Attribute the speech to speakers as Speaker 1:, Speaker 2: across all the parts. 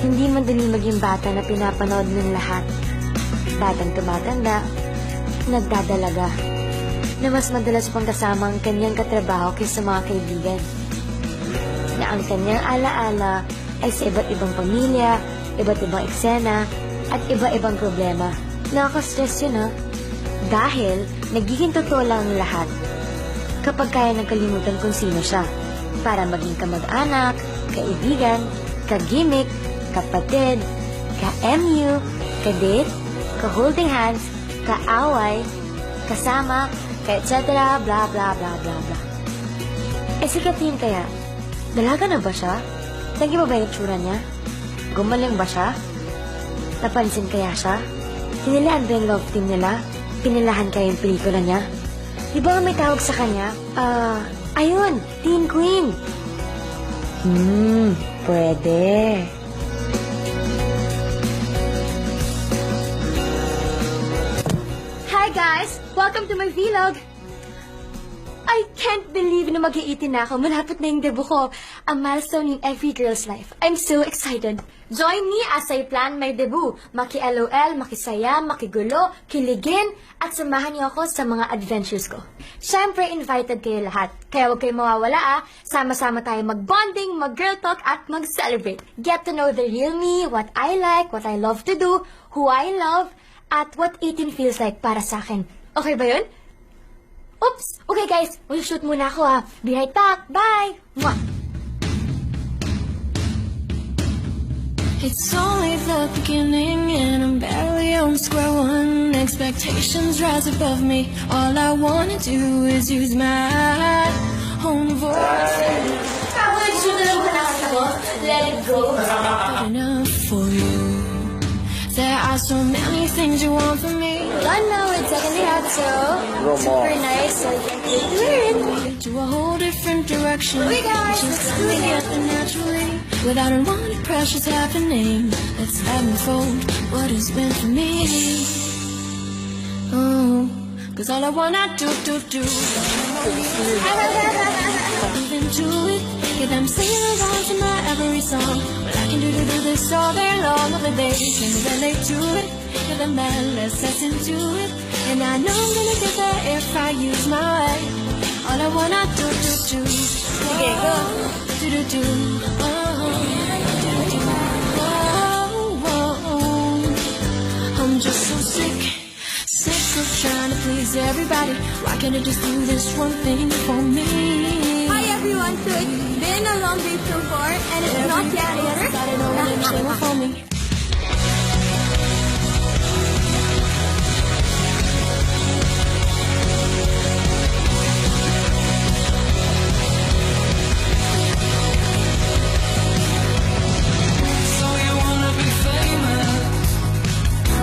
Speaker 1: Hindi madali maging bata na pinapanood ng lahat. Batang tumatanda, nagdadalaga, na mas madalas pang kasama ang kanyang katrabaho kaysa mga kaibigan. Na ang kanyang alaala ay sa iba't ibang pamilya, iba't ibang eksena, at iba-ibang problema. Nakaka-stress yun, ha? Dahil nagiging totoo lang ang lahat kapag kaya nang kalimutan kung sino siya para maging kamag-anak, kaibigan, kagimik, kapatid, ka-MU, ka-date, ka-holding hands, ka-away, kasama, ka-etc. bla bla bla bla bla. Eh si Katrin kaya, dalaga na ba siya? Naging ba yung tsura niya? Gumaling ba siya? Napansin kaya siya? Tinilaan ba yung love team nila? Pinilahan kaya yung pelikula niya? Di ba may tawag sa kanya? Ayun, Teen Queen. Pwede. Hi guys! Welcome to my vlog! I can't believe na mag-18 na ako. Malapit na yung debut ko. A milestone in every girl's life. I'm so excited. Join me as I plan my debut. Maki-LOL, makisaya, makigulo, kiligin, at samahan niyo ako sa mga adventures ko. Siyempre, invited kayo lahat. Kaya huwag kayo mawawala. Sama-sama tayo mag-bonding, mag-girl talk, at mag-celebrate. Get to know the real me, what I like, what I love to do, who I love, at what 18 feels like para sa akin. Okay ba yun? Oops! Okay guys, mag-shoot muna ako ha. Be right back. Bye! Mwah!
Speaker 2: It's only the beginning and I'm barely on square one. Expectations rise above me. All I wanna do is use my own voice.
Speaker 1: Let it go.
Speaker 2: Good enough for you. There are so many things you want from me.
Speaker 1: I know it's secondly hot, so super nice, so you can learn.
Speaker 2: To a whole different direction.
Speaker 1: We guys,
Speaker 2: Just
Speaker 1: let's
Speaker 2: come
Speaker 1: do it.
Speaker 2: together naturally. Without unwanted pressures happening. Let's ebb and fold what is meant for me. Oh, cause all I wanna do. Move into it. Get them singing along to my every song. Well, I can do this all day long, all the days. Can relate to it. You're the man, let's get into it. And I know I'm gonna get there if I use my way. All I wanna do.
Speaker 1: Okay, go.
Speaker 2: Do. Oh. I'm just so sick of trying to please everybody. Why can't I just do this one thing for me?
Speaker 3: Hi everyone, so it's been a long day so far, and it's not yet over.
Speaker 2: For me.
Speaker 4: So you wanna be famous?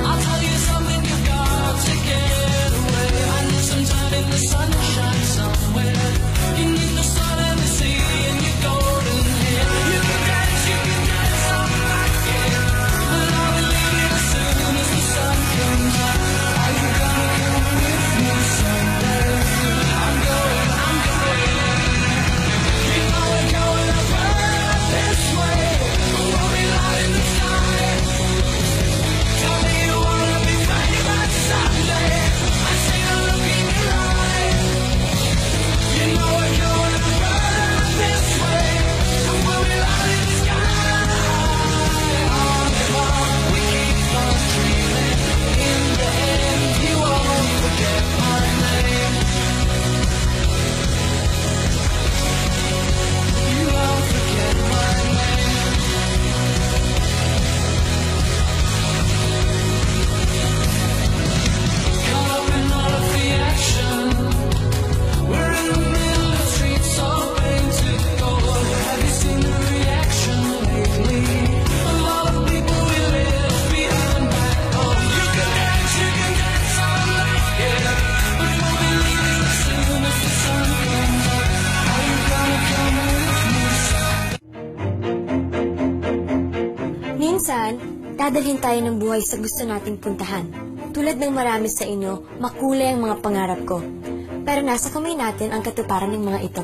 Speaker 4: I'll tell you something, you got to get away. I need some time in the sunshine somewhere. You need the sun and the sea and your golden hair. You can dance all like it. But I'll be leaving as soon as the sun comes up. Are you gonna come with me someday? I'm going. You know we're going up this way. We'll be light in the sky. Tell me you wanna be famous someday. I see the look in your eye. You know we're going up this way. And we'll be light in the sky. On and on, we keep on dreaming. In the end, you won't forget my name. You won't forget my name. Caught up in all of the action. We're in the middle of streets all painted gold. Have you seen the reaction lately? A lot of people will live behind back home. You can dance all like it. But we'll be leaving as soon as the sun comes up. Are you gonna come with me?
Speaker 1: Minsan, dadalhin tayo ng buhay sa gusto nating puntahan. Tulad ng marami sa inyo, makulay ang mga pangarap ko. Pero nasa kamay natin ang katuparan ng mga ito.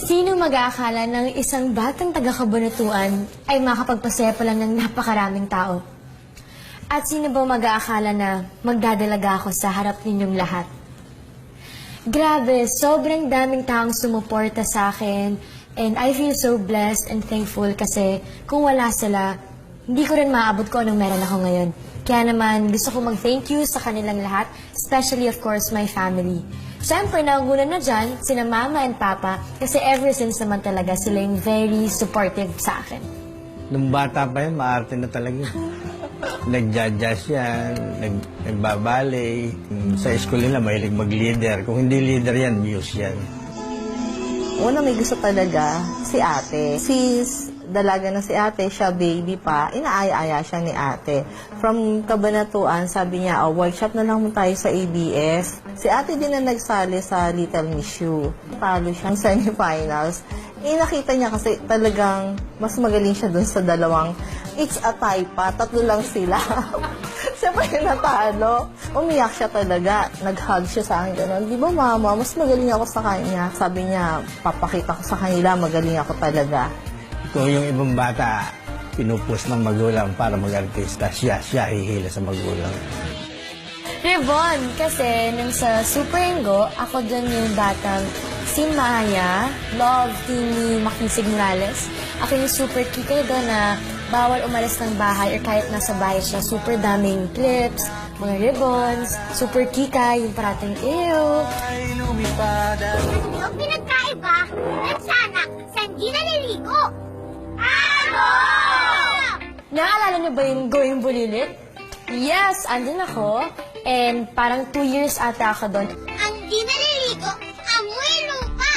Speaker 1: Sino mag-aakala ng isang batang taga-Kabanatuan ay makapagpasaya pa lang ng napakaraming tao? At sino ba mag-aakala na magdadalaga ako sa harap ninyong lahat? Grabe, sobrang daming taong sumuporta sa akin and I feel so blessed and thankful kasi kung wala sila, hindi ko rin maabot ko anong meron ako ngayon. Kaya naman, gusto ko mag-thank you sa kanilang lahat, especially of course my family. Siyempre, naunguna na dyan, sina mama and papa, kasi ever since naman talaga sila yung very supportive sa akin.
Speaker 5: Nung bata pa yan, maarte na talaga. Nagja-jazz yan, nagbaballet. Sa school nila, mahilig mag-leader. Kung hindi leader yan, muse yan.
Speaker 6: Una may gusto talaga si ate. Sis, dalaga na si ate, siya baby pa, inaaya-aya siya ni ate. From Kabanatuan, sabi niya, workshop na lang mo tayo sa ABS. Si ate din na nagsali sa Little Miss You. Talo siyang semifinals. Nakita niya kasi talagang mas magaling siya dun sa dalawang. It's a tie pa, tatlo lang sila. Siyempre natalo. Umiyak siya talaga. Nag-hug siya sa akin gano'n. Di ba mama, mas magaling ako sa kanya. Sabi niya, papakita ko sa kanila, magaling ako talaga.
Speaker 5: Kung yung ibang bata, pinupus ng magulang para mag-artista, siya hihila sa magulang.
Speaker 1: Rebon, kasi nung sa Super Ingo, ako dun yung batang si Maya, love team ni Makinsig Morales. Ako yung super kikay doon na bawal umalis ng bahay or kahit nasa bahay siya, super daming clips, mga ribbons, super kikay, yung parating ew.
Speaker 3: Ang pinagkaiba, at sana, saan di naliligo? Ano?
Speaker 1: Naalala niyo ba yung Going Bulilit? Yes, andun ako. And parang 2 years ata ako doon.
Speaker 3: Ang di naliligo, amoy lupa.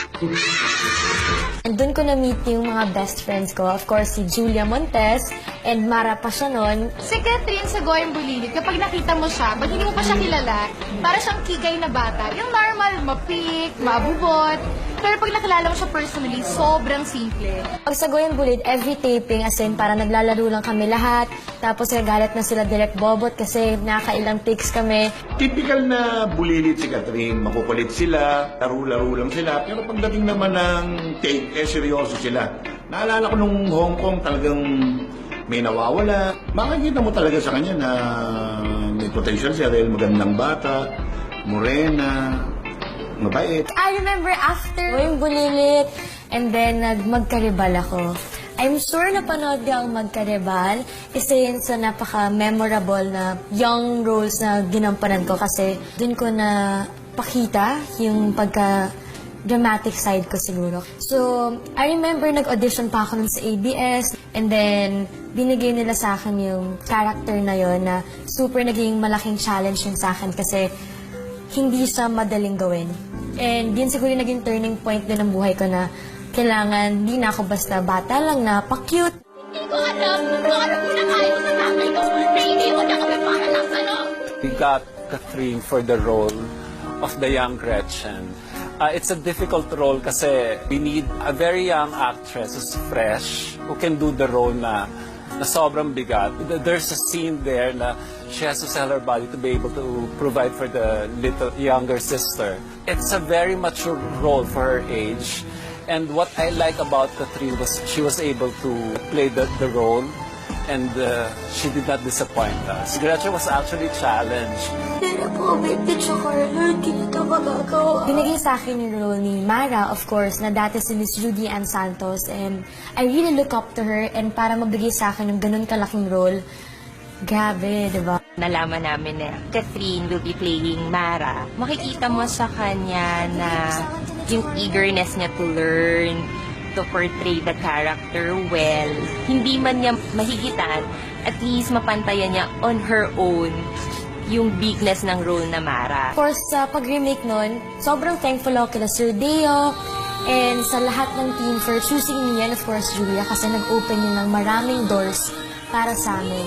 Speaker 1: And doon ko na-meet yung mga best friends ko. Of course, si Julia Montes and Mara pa siya noon.
Speaker 7: Si Catherine sa Goyang Bulilit, kapag nakita mo siya, pag hindi mo pa siya kilala, para siyang kigay na bata. Yung normal, mapik, mabubot. Pero pag nakilala mo siya personally, sobrang simple.
Speaker 1: Pag sa Goyang Bulilit, every taping, as in, parang naglalaro lang kami lahat. Tapos nagalit na sila Direk Bobot kasi nakailang takes kami.
Speaker 8: Typical na bulilit si Catherine. Makukulit sila, laro-laro lang sila. Pero pagdating naman ng take, seryoso sila. Naalala ko nung Hong Kong talagang may nawawala. Makikita mo talaga sa kanya na may potential siya dahil magandang bata, morena, mabait.
Speaker 1: I remember after Goyang Bulilit, and then magkaribal ako. I'm sure napanood niyo ang Magkaribal. Isa yun sa napaka-memorable na young roles na ginampanan ko kasi dun ko na pakita yung pagka-dramatic side ko siguro. So, I remember nag-audition pa ako nun sa ABS and then binigay nila sa akin yung character na yon na super naging malaking challenge yun sa akin kasi hindi siya madaling gawin. And yun siguro yung naging turning point din ng buhay ko na kailangan, hindi na ako basta bata lang na pa-cute.
Speaker 3: Hindi ko alam kung ano pinakain mo sa tatay ko na hindi mo na kami para lang ano.
Speaker 9: We got Catherine for the role of the young Gretchen. It's a difficult role kasi we need a very young actress who's fresh, who can do the role na sobrang bigat. There's a scene there na she has to sell her body to be able to provide for the little younger sister. It's a very mature role for her age. And what I like about Catherine was she was able to play the role and she did not disappoint us. Gretchen was actually challenged.
Speaker 1: Binigay sa akin yung role ni Mara, of course, na dati si Miss Judy Ann Santos and I really look up to her and para mabigay sa akin yung ganun kalaking role, grabe, di ba?
Speaker 10: Nalaman namin na Catherine will be playing Mara. Makikita mo sa kanya na yung eagerness niya to learn, to portray the character well. Hindi man niya mahigitan, at least mapantayan niya on her own yung bigness ng role na Mara.
Speaker 1: Of course, sa pag-remake nun, sobrang thankful ako kila Sir Deo and sa lahat ng team for choosing me and of course Julia kasi nag-open yun ng maraming doors para sa amin.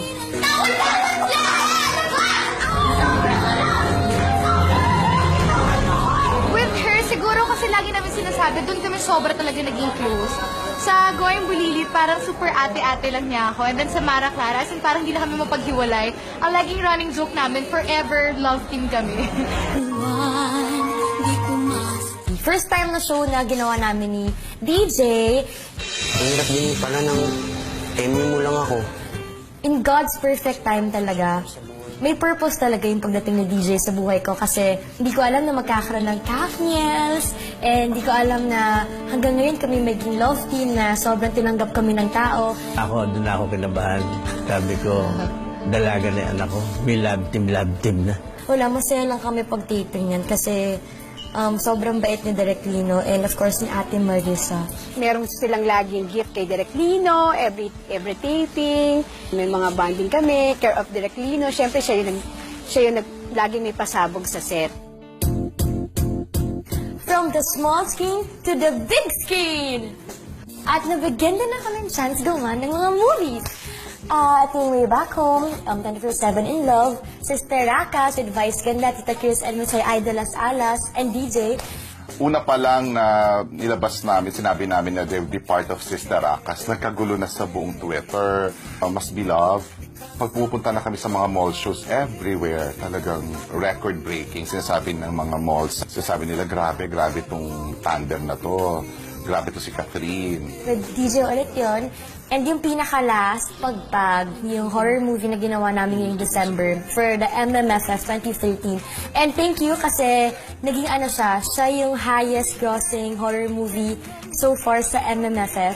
Speaker 7: With her, siguro kasi lagi namin sinasabi, doon kami sobra talaga naging close. Sa Goyang Bulilit, parang super ate-ate lang niya ako. And then sa Mara Clara, as in parang hindi na kami mapaghiwalay. Ang laging running joke namin, forever love team kami.
Speaker 1: first time na show na ginawa namin ni DJ.
Speaker 11: Ang hirap din pala ng MU mo lang ako.
Speaker 1: In God's perfect time talaga. May purpose talaga yung pagdating ni DJ sa buhay ko kasi hindi ko alam na magkakaroon ng Kathniels and hindi ko alam na hanggang ngayon kami maging love team na sobrang tinanggap kami ng tao.
Speaker 5: Ako, doon ako kinabahan. Sabi ko, dalaga na yung anak ko. May love team na.
Speaker 1: Wala, masaya lang kami pag-taping yan kasi sobrang bait ni Direk Lino and of course ni Ate Marisa.
Speaker 12: Meron silang laging gift kay Direk Lino, every taping. May mga bonding kami, care of Direk Lino. Siyempre, siya yung laging may pasabog sa set.
Speaker 1: From the small screen to the big screen! At nabigyan din na kami ng chance gawan ng mga movies. At yung Way Back Home, 24/7 in Love, Sister Rakas with Vice Ganda, Tita Chris and Musay Idol Las Alas, and DJ.
Speaker 13: Una pa lang na nilabas namin, sinabi namin na they will be part of Sister Rakas. Nagkagulo na sa buong Twitter. Must Be Love. Pag pupunta na kami sa mga mall shows everywhere, talagang record-breaking. Sinasabi ng mga malls, sinasabi nila, grabe itong tandem na to. Grabe to si Catherine.
Speaker 1: With DJ ulit yun. And yung pinaka-last, Pagpag, yung horror movie na ginawa namin ngayong December for the MMFF 2013. And thank you kasi naging siya yung highest grossing horror movie so far sa MMFF.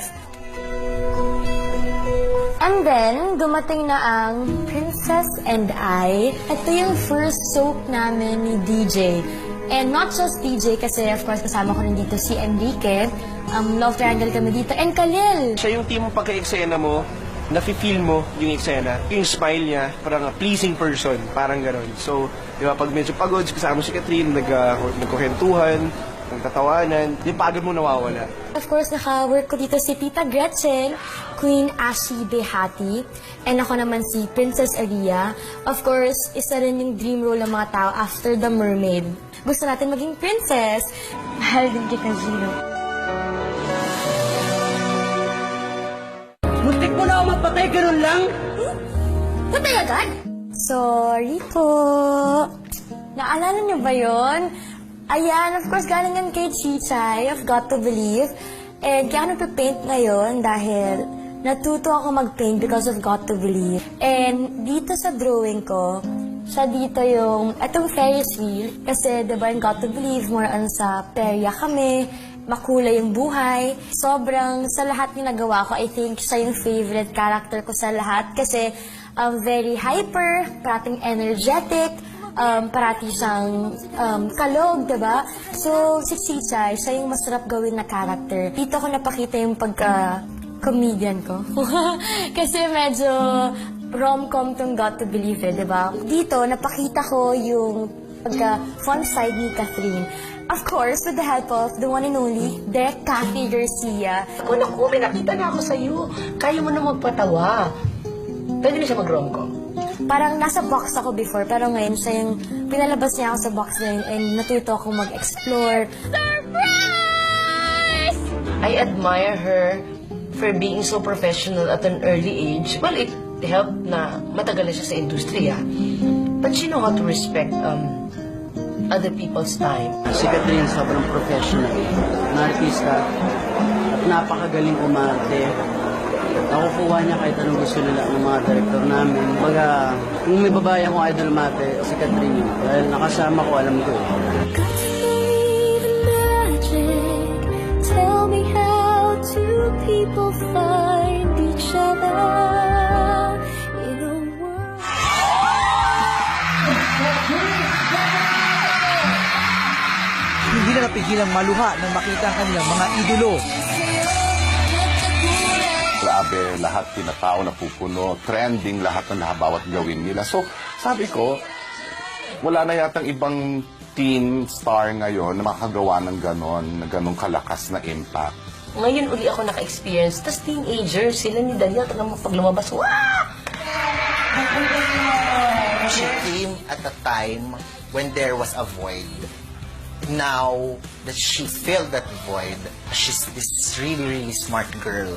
Speaker 1: And then, dumating na ang Princess and I. Ito yung first soap namin ni DJ. And not just DJ kasi of course kasama ko rin dito si Enrique. Love triangle kami dito. And Khalil!
Speaker 14: Siya yung team pagka-eksena mo, nafe-feel mo yung eksena. Yung smile niya, parang a pleasing person. Parang gano'n. So, di ba, pag medyo pagod, kasama si Catherine, nagkukentuhan, nagtatawanan, yung pagod mo nawawala.
Speaker 1: Of course, naka-work ko dito si Tita Gretchen, Queen Ashi Behati, and ako naman si Princess Aria. Of course, isa rin yung dream role ng mga tao after The Mermaid. Gusto natin maging princess. Mahal din kita, Gino.
Speaker 11: Muntik mo na ako magpatay, ganun lang?
Speaker 1: Patay agad? Sorry po. Naalala niyo ba yun? Ayan, of course, galing yan kay Chichay of Got to Believe. And kaya nagpe-paint ngayon dahil natuto ako mag-paint because of Got to Believe. And dito sa drawing ko, siya dito yung, itong Ferris wheel. Kasi diba yung Got to Believe, more on sa perya kami, makulay yung buhay. Sobrang, sa lahat yung nagawa ko, I think siya yung favorite character ko sa lahat. Kasi very hyper, parating energetic, parati siyang kalog, diba? So, si Chichay, siya yung masarap gawin na character. Dito ko napakita yung pagka-comedian ko. Kasi medyo rom-com tong Got to Believe, diba? Dito, napakita ko yung pagka-fun side ni Catherine. Of course, with the help of the one and only, Direk Cathy Garcia.
Speaker 11: Naku, may nakita na ako sa'yo. Kaya mo na magpatawa. Pwede na siya mag-rom-com.
Speaker 1: Parang nasa box ako before, pero ngayon siya yung pinalabas niya ako sa box na yun and natuto ako mag-explore.
Speaker 11: Surprise! I admire her for being so professional at an early age. Well, it helped na matagal na siya sa industriya. But she know how to respect other people's time.
Speaker 15: Si Catherine sobrang professional, na artista, at napakagaling umarte. Nakukuha niya kahit anong gusto nila ng mga director namin. Baga, kung may babae akong idol umarte, si Catherine yun. Dahil nakasama ko, alam ko eh.
Speaker 2: Tell me how two people find each other in a world.
Speaker 16: Hindi na napigilang maluha nang makita ang kanilang mga idolo.
Speaker 13: Grabe, lahat tinatao na pupuno, trending lahat ng bawat gawin nila. So, sabi ko, wala na yatang ibang teen star ngayon na makagawa ng ganong kalakas na impact.
Speaker 11: Ngayon uli ako naka-experience. Tapos teenager, sila ni Daniel, pag lumabas, wow!
Speaker 17: She came at a time when there was a void. Now that she filled that void, she's this really, really smart girl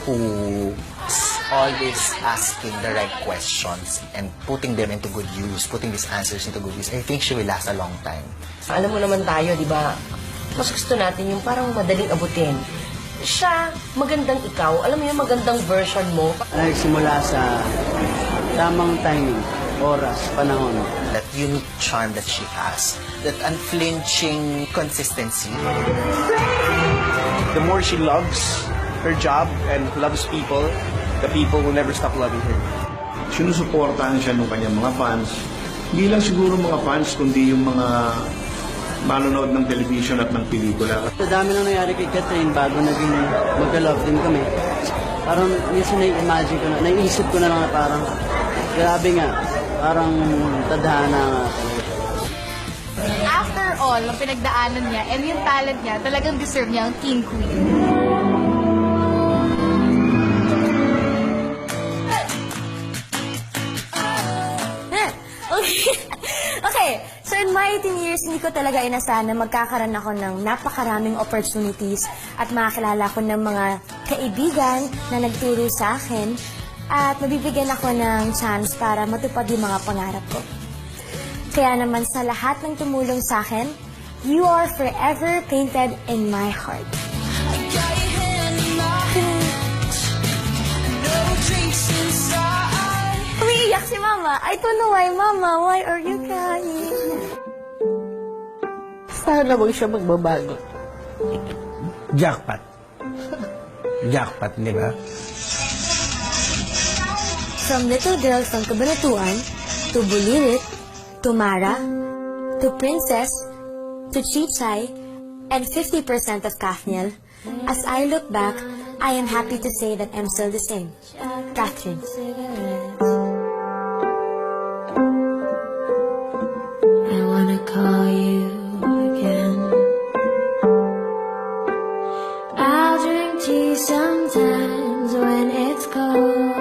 Speaker 17: who's always asking the right questions and putting them into good use, putting these answers into good use. I think she will last a long time.
Speaker 11: Alam mo naman tayo, di ba? Mas gusto natin yung parang madaling abutin. Siya, magandang ikaw. Alam mo yung magandang version mo.
Speaker 15: Nagsimula sa tamang timing, oras, panahon.
Speaker 17: That unique charm that she has, that unflinching consistency.
Speaker 14: The more she loves her job and loves people, the people will never stop loving her.
Speaker 8: Sinusuportahan siya ng kanyang mga fans. Hindi lang siguro mga fans, kundi yung mga manonood ng television at ng pelikula.
Speaker 15: Sa dami nang nangyari kay Catherine bago naging magka-love team kami. Parang minsan na-imagine ko na, naisip ko na lang na parang, grabe nga, parang tadhana nga.
Speaker 7: After all, ang pinagdaanan niya and yung talent niya, talagang deserve niya ang King Queen.
Speaker 1: Okay, so in my 18 years, hindi ko talaga inasahan na magkakaroon ako ng napakaraming opportunities at makakilala ko ng mga kaibigan na nagturo sa akin at mabibigyan ako ng chance para matupad yung mga pangarap ko. Kaya naman sa lahat ng tumulong sa akin, you are forever painted in my heart. Umiiyak si Mama. I don't know why, Mama. Why are you crying?
Speaker 6: Sana huwag siya magbabago.
Speaker 5: Jackpot. Jackpot, di ba?
Speaker 1: From little girl from Cabanatuan, to Bulilit, to Mara, to Princess, to Chichay, and 50% of Kathniel, as I look back, I am happy to say that I'm still the same. Catherine.
Speaker 2: I wanna call you again. I'll drink tea sometimes when it's cold.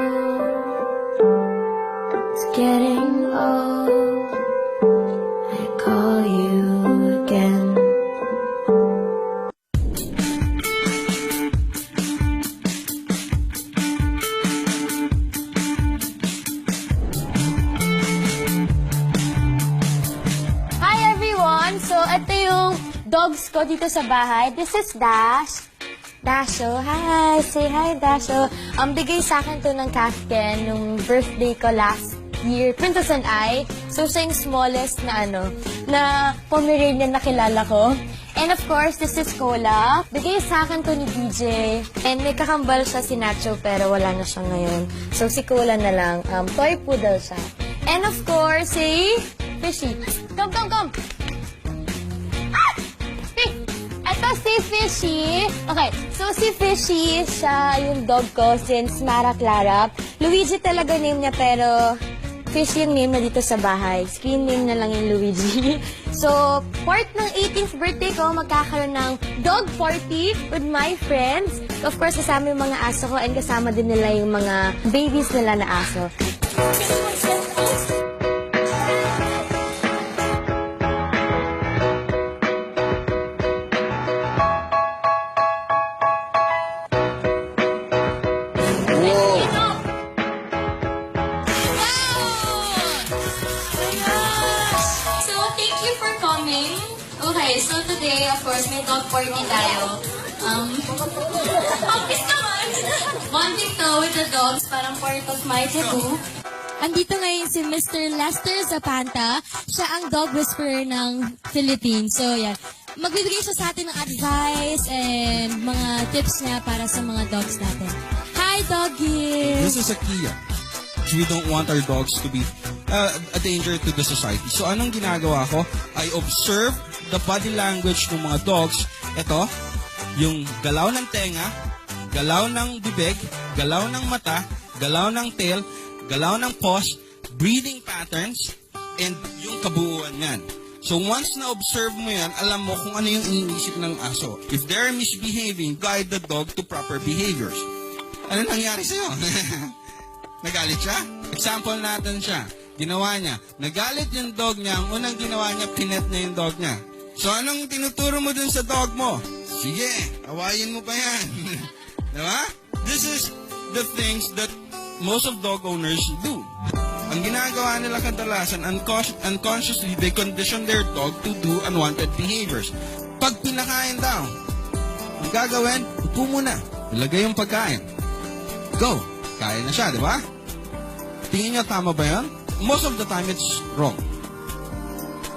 Speaker 2: It's getting old. I call you again.
Speaker 1: Hi everyone! So, ito yung dogs ko dito sa bahay. This is Dash. Dasho, hi! Say hi, Dasho. Bigay sa akin to ng Kafken nung birthday ko last year, Princess and I. So, siya yung smallest na Pomeranian na kilala ko. And of course, this is Cola. Bigay sa akin to ni DJ. And may kakambal siya si Nacho pero wala na siya ngayon. So, si Cola na lang. Toy poodle siya. And of course, si Fishy. Come, come, come! Ah! Ito si Fishy. Okay, so si Fishy, siya yung dog ko since Mara Clara. Luigi talaga name niya pero Fishy yung name na dito sa bahay. Screen name na lang yung Luigi. So, part ng 18th birthday ko, magkakaroon ng dog party with my friends. Of course, kasama yung mga aso ko and kasama din nila yung mga babies nila na aso.
Speaker 2: So, thank you for coming. Okay, so today, of course, may dog party tayo. Obvious naman! Bonding to with the dogs, parang part of my taboo. Andito ngayon si Mr. Lester Zapanta. Siya ang dog whisperer ng Philippines. So, yan. Magbibigay siya sa atin ng advice and mga tips niya para sa mga dogs natin. Hi, doggy!
Speaker 18: This is a Kia. We don't want our dogs to be a danger to the society. So anong ginagawa ko? I observe the body language ng mga dogs. Ito, yung galaw ng tenga, galaw ng bibig, galaw ng mata, galaw ng tail, galaw ng paws, breathing patterns, and yung kabuuan yan. So once na-observe mo yan, alam mo kung ano yung iniisip ng aso. If they're misbehaving, guide the dog to proper behaviors. Ano nangyari sa'yo? Nagalit siya? Example natin siya. Ginawa niya. Nagalit yung dog niya. Ang unang ginawa niya, pinet niya yung dog niya. So anong tinuturo mo dun sa dog mo? Sige, awayin mo pa yan. Diba? This is the things that most of dog owners do. Ang ginagawa nila kadalasan, unconsciously, they condition their dog to do unwanted behaviors. Pag pinakain daw, ang gagawin, upo muna. Ilagay yung pagkain. Go! Kain na siya, di ba? Tingin nyo tama ba yan? Most of the time, it's wrong.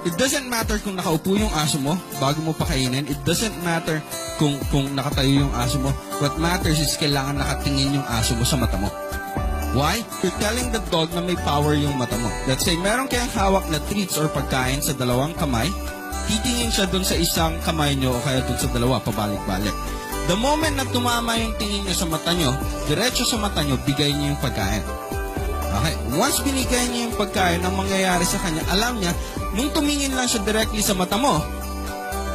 Speaker 18: It doesn't matter kung nakaupo yung aso mo bago mo pakainin. It doesn't matter kung nakatayo yung aso mo. What matters is kailangan nakatingin yung aso mo sa mata mo. Why? You're telling the dog na may power yung mata mo. Let's say, meron kayong hawak na treats or pagkain sa dalawang kamay. Titingin siya dun sa isang kamay nyo o kaya dun sa dalawa, pabalik-balik. The moment na tumama yung tingin nyo sa mata nyo, diretso sa mata nyo, bigay nyo yung pagkain. Okay? Once binigay niya yung pagkain, ang mangyayari sa kanya, alam niya, nung tumingin lang siya directly sa mata mo,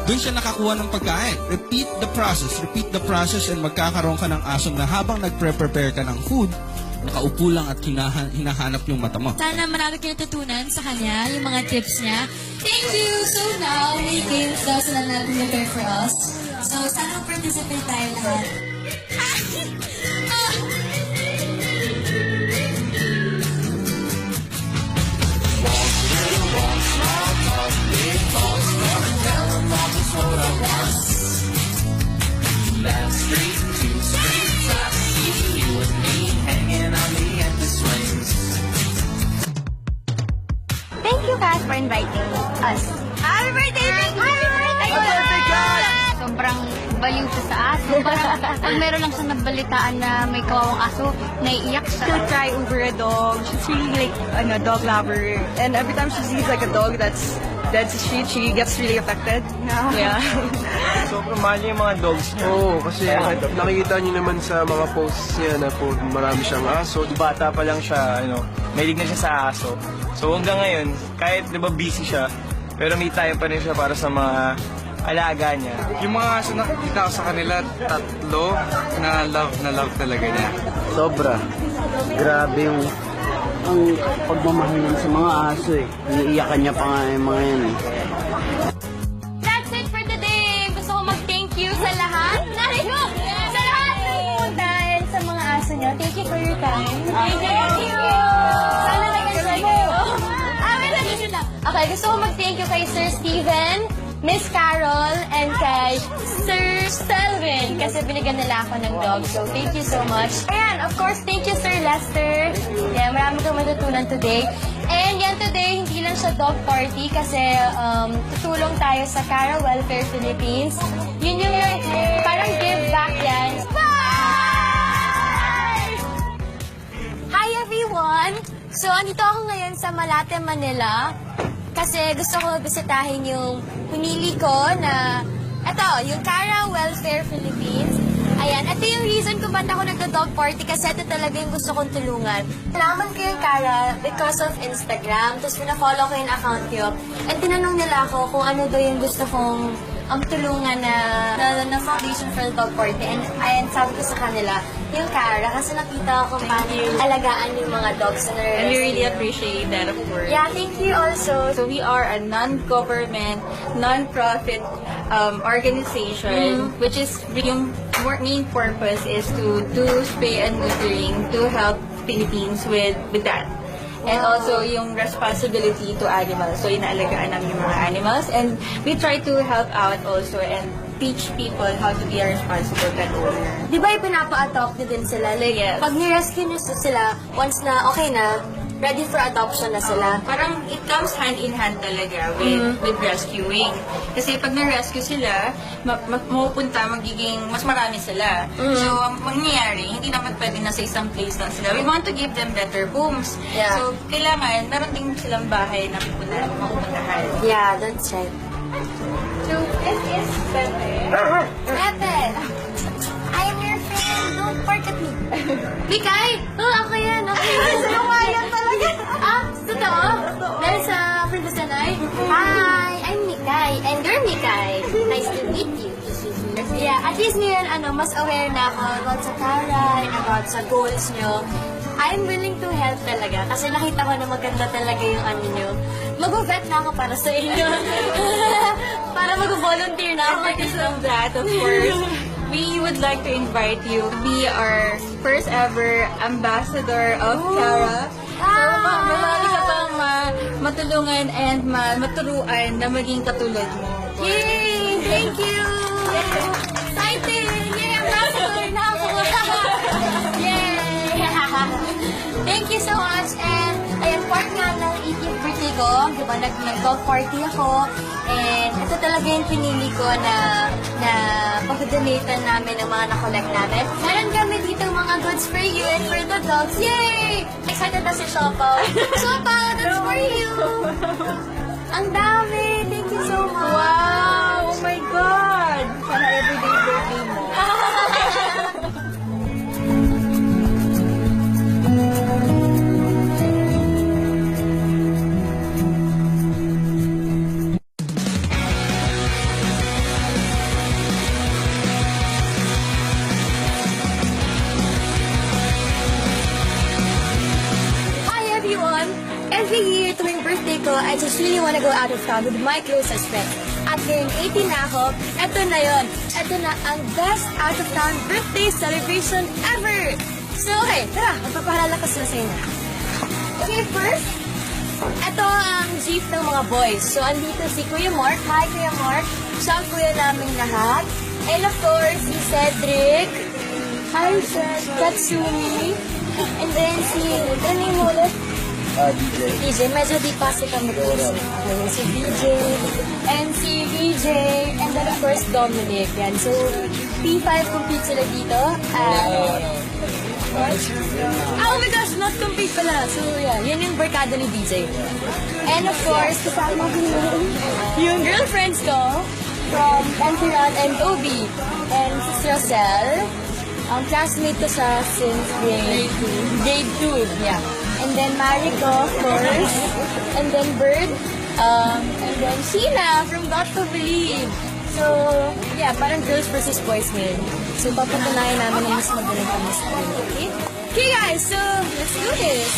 Speaker 18: dun siya nakakuha ng pagkain. Repeat the process, and magkakaroon ka ng aso na habang nagpre-prepare ka ng food, nakaupo lang at hinahanap yung mata mo.
Speaker 2: Sana marami kayo natutunan sa kanya, yung mga tips niya. Thank you! So now, may games daw sila na prepare for us. So, sana participate tayo lahat.
Speaker 4: Last street, 2 streets, I see you and me hanging on the empty swings.
Speaker 3: Thank you, Cass, for inviting us. Happy birthday! Happy birthday! Sobrang baliw siya sa aso. Parang pag meron lang siya nabalitaan na may kawawang aso, naiiyak siya.
Speaker 19: To try Uber a dog. She's really like a dog lover. And every time she sees like a dog that's dead to street, she gets really affected. Yeah.
Speaker 14: Sobrang mahal niya yung mga dogs niya. Oo, kasi nakikita niyo naman sa mga posts niya na po marami siyang aso. Bata pa lang siya, mahilig na siya sa aso. So hanggang ngayon, kahit di ba busy siya, pero may time pa rin siya para sa mga alaga niya.
Speaker 20: Yung mga aso nakikita ko sa kanila, 3 na love talaga niya.
Speaker 15: Sobra. Grabe yung ang pagmamahal niya sa mga aso eh. Iniiyakan niya pa nga yung mga yan eh.
Speaker 3: That's it for today! Gusto ko mag-thank you sa lahat. Sa lahat ng pumunta and sa mga aso niyo. Thank you for your time. Thank you! Sana nag-enjoy kayo. Okay, gusto ko mag-thank you kay Sir Steven, Miss Carol, and kay Sir Selvin kasi binigyan nila ako ng dog. So, thank you so much. Ayan, of course, thank you, Sir Lester. Yeah, marami kang matutunan today. And yan today, hindi lang siya dog party kasi tutulong tayo sa Cara Welfare Philippines. Yun yung parang give back yan. Bye! Hi, everyone! So, andito ako ngayon sa Malate, Manila. Kasi gusto ko bisitahin yung pinili ko na, yung Cara Welfare Philippines. Ayan, ito yung reason kung ba't ako nagda-dog party kasi ito talaga yung gusto kong tulungan. Nalaman ko yung Cara because of Instagram, tapos pina-follow ko yung account nyo. At tinanong nila ako kung ano daw yung gusto kong tulungan na foundation for the dog party. And ayan, sabi ko sa kanila, yung Cara, kasi nakita ko paano alagaan yung mga dogs na
Speaker 19: And we really appreciate that, of course.
Speaker 3: Yeah, thank you also.
Speaker 19: So we are a non-government, non-profit organization, which is yung main purpose is to do spay and neutering to help Philippines with that. And also yung responsibility to animals. So inaalagaan namin yung mga animals. And we try to help out also and teach people how to be a responsible pet owner.
Speaker 3: Di ba ipinapa-adopt din sila? Like,
Speaker 19: yes.
Speaker 3: Pag ni-rescue nyo sila, once na okay na, ready for adoption na sila.
Speaker 19: Parang it comes hand in hand talaga with rescuing. Kasi pag na-rescue sila, mapupunta, magiging mas marami sila. So, ang mangyayari, hindi naman pwede na sa isang place lang sila. We want to give them better homes.
Speaker 3: Yeah.
Speaker 19: So, kailangan, meron din silang bahay na mapupuntahan.
Speaker 3: Yeah, that's right.
Speaker 19: So, this is Pepe.
Speaker 3: Pepe! I am your friend. Don't bark at me. Mikay! Ako yan. Sa'yo nga yan talaga. Totoo? Dahil sa Princess Nanay? Hi! I'm Mikay. And you're Mikay. Nice to meet you. Yeah, at least ngayon, mas aware na ako about sa Cara and about sa goals nyo. I'm willing to help talaga kasi nakita ko na maganda talaga yung nyo. Mag-vet na ako para sa inyo. Para mag-volunteer na ako.
Speaker 19: Because of that, of course, we would like to invite you to be our first ever ambassador of Cara. So, mamali ka pang matulungan and maturuan na maging katulad mo.
Speaker 3: Yay! Thank you! Excited! Yay! I'm nakakuloy na ako! Yay! Thank you so much! And, ayan, part nga ng 18th birthday ko. Diba, nag-golf party ako. And, ito talaga yung pinili ko na pag-donate namin ng mga na-collect namin. Meron kami dito mga goods for you and for the dogs. Yay! Excited na si Shopaw. Shopaw, that's for you! Ang dami! Thank you so much!
Speaker 12: Wow! Oh my God! Sana everyday birthday mo.
Speaker 3: Every year tuwing birthday ko, I just really wanna go out of town with my closest friends. At ngayong 18 na ako, eto na yon. Eto na ang best out of town birthday celebration ever! So okay, tara, magpapahalala ko sila sa inyo. Okay, first, eto ang jeep ng mga boys. So andito si Kuya Mark. Hi Kuya Mark. Siya ang kuya namin lahat. And of course, si Cedric. Hi Ced. Katsumi. And then si, ano yung ulit? DJ, medyo di pa si kami kasi. Si DJ, and si VJ, and then of course Dominic. Yan. So, P5 compete sila dito. Oh my gosh, not compete pala. So, yan. Yun yung barkada ni DJ. And of course, kasama ko yung girlfriends ko from Antiran and Toby. And si Rosel. Ang classmate ko siya since grade 2. Yeah. And then Mariko, of course. And then Bird. And then Sheila from Got to Believe. So, yeah, parang girls versus boys ngayon. So, papatunayan namin na mas magaling kami sa kanila. Okay? Okay guys, so let's do this.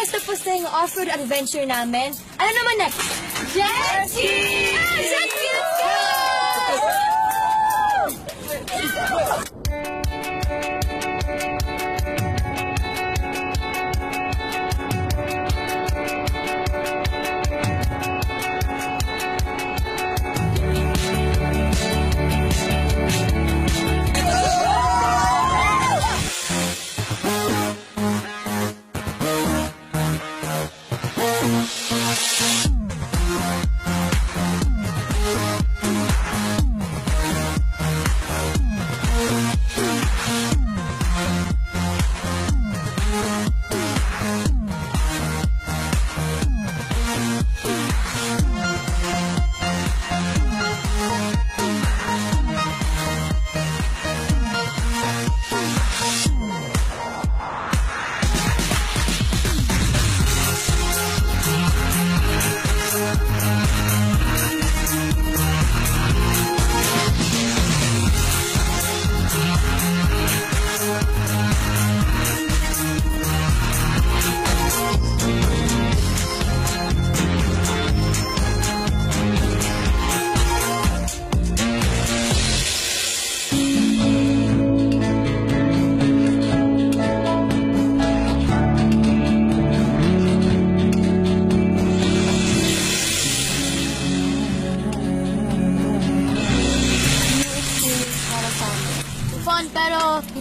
Speaker 3: Tapos na yung off-road adventure namin. Ano naman next? Jet ski! Jet ski! Let's go!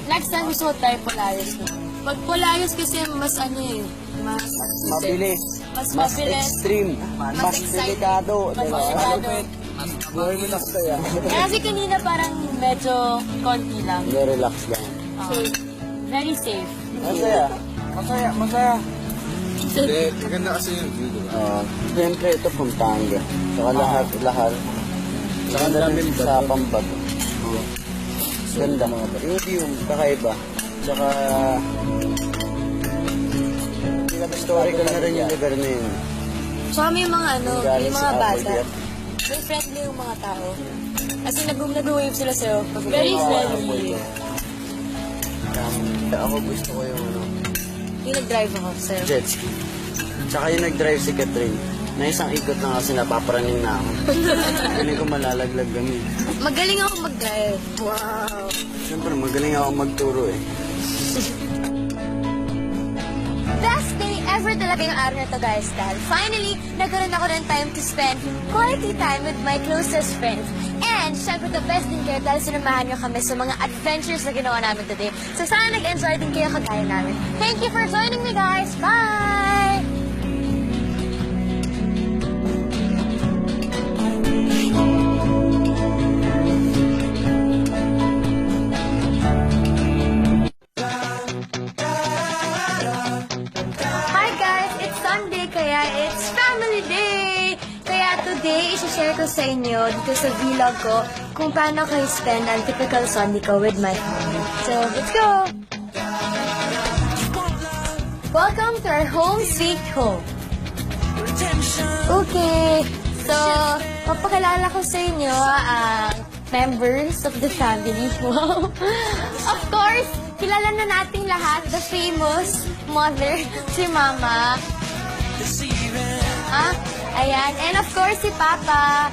Speaker 1: Next time gusto ko tayo Polaris. No? Pag Polaris kasi mas mas
Speaker 15: Mabilis.
Speaker 1: Mas mabilis.
Speaker 15: extreme. Mas delikado.
Speaker 1: Mas delikado.
Speaker 15: Buhay mo na kaya.
Speaker 1: Kasi kanina parang medyo konti lang.
Speaker 15: Relax lang.
Speaker 1: Safe. Very safe.
Speaker 15: Masaya.
Speaker 18: Maganda kasi yung view, di ba?
Speaker 15: Siyempre ito Pampanga. Saka lahat. Saka na rin sa Pambato. Ganda. Yung view, kakaiba. Saka historical na rin yung lugar na yun.
Speaker 1: Tsaka may mga may mga bata.
Speaker 15: Galing
Speaker 1: May friendly yung mga tao. Kasi nag-wave sila sa'yo. Very friendly.
Speaker 15: Ako gusto ko yung
Speaker 1: Yung nag-drive ako sa'yo.
Speaker 15: jet ski. Tsaka yung nag-drive si Catherine. Na isang ikot na kasi napaparaning na ako. Galing ko malalaglag kami.
Speaker 1: Magaling ako mag-drive. Wow.
Speaker 15: Siyempre, magaling ako magturo eh.
Speaker 1: Best day ever talaga yung araw na to, guys. Dahil finally, nagkaroon ako ng time to spend quality time with my closest friends. And, syempre, the best din kayo dahil sinamahan nyo kami sa mga adventures na ginawa namin today. So, sana nag-enjoy din kayo kagaya namin. Thank you for joining me, guys. Bye! Hi guys! It's Sunday, kaya it's Family Day! Kaya today, isi-share ko sa inyo dito sa vlog ko kung paano ko spend ang typical Sunday ko with my family. So, let's go! Welcome to our home sweet home. Okay, so, papakilala ko sa inyo ang members of the family. Wow! Of course, kilala na nating lahat, the famous mother, si Mama. Ayan. And of course, si Papa.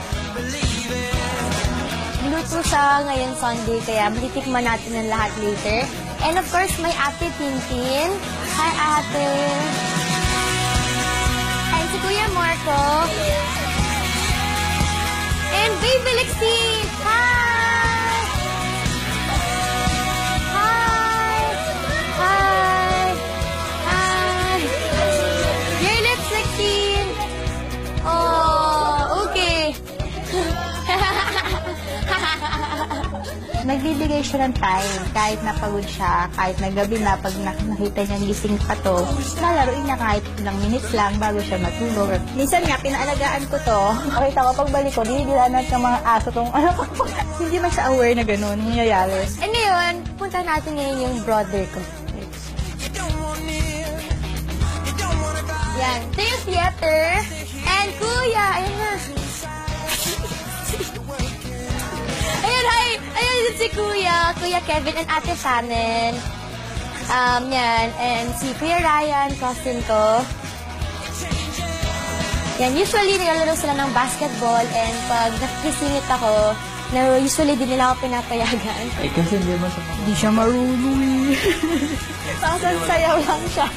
Speaker 1: Luto siya ngayon Sunday, kaya matitikman natin ang lahat later. And of course, my ate Tintin. Hi, ate. And si Kuya Marco. And Baby Lexie. Hi! Hi! Hi! Hi! Your lips, Lexie. Oh, okay.
Speaker 21: Nagbibigay siya ng time, kahit napagod siya, kahit nagabi na, pag nakita niya gising pa to, lalaroin niya kahit ilang minutes lang bago siya matulog. Minsan nga, pinaalagaan ko to. Nakita ko, pagbalik ko, dinidilanan ng mga aso tong hindi man siya aware na gano'n, nangyayari.
Speaker 1: And ngayon, punta natin ngayon yung brother ko. Yan. Ito yung theater. And kuya, ayun na. Ayun, hi! Ayun si kuya. Kuya Kevin and ate Shannon. Yan. And si Kuya Ryan, cousin ko. Yan, usually nilalaro sila ng basketball and pag nakikisingit ako, usually din nila ako pinapayagan.
Speaker 22: Eh, kasi hindi mo siya
Speaker 21: Hindi siya marunong. Pasan sayaw lang siya.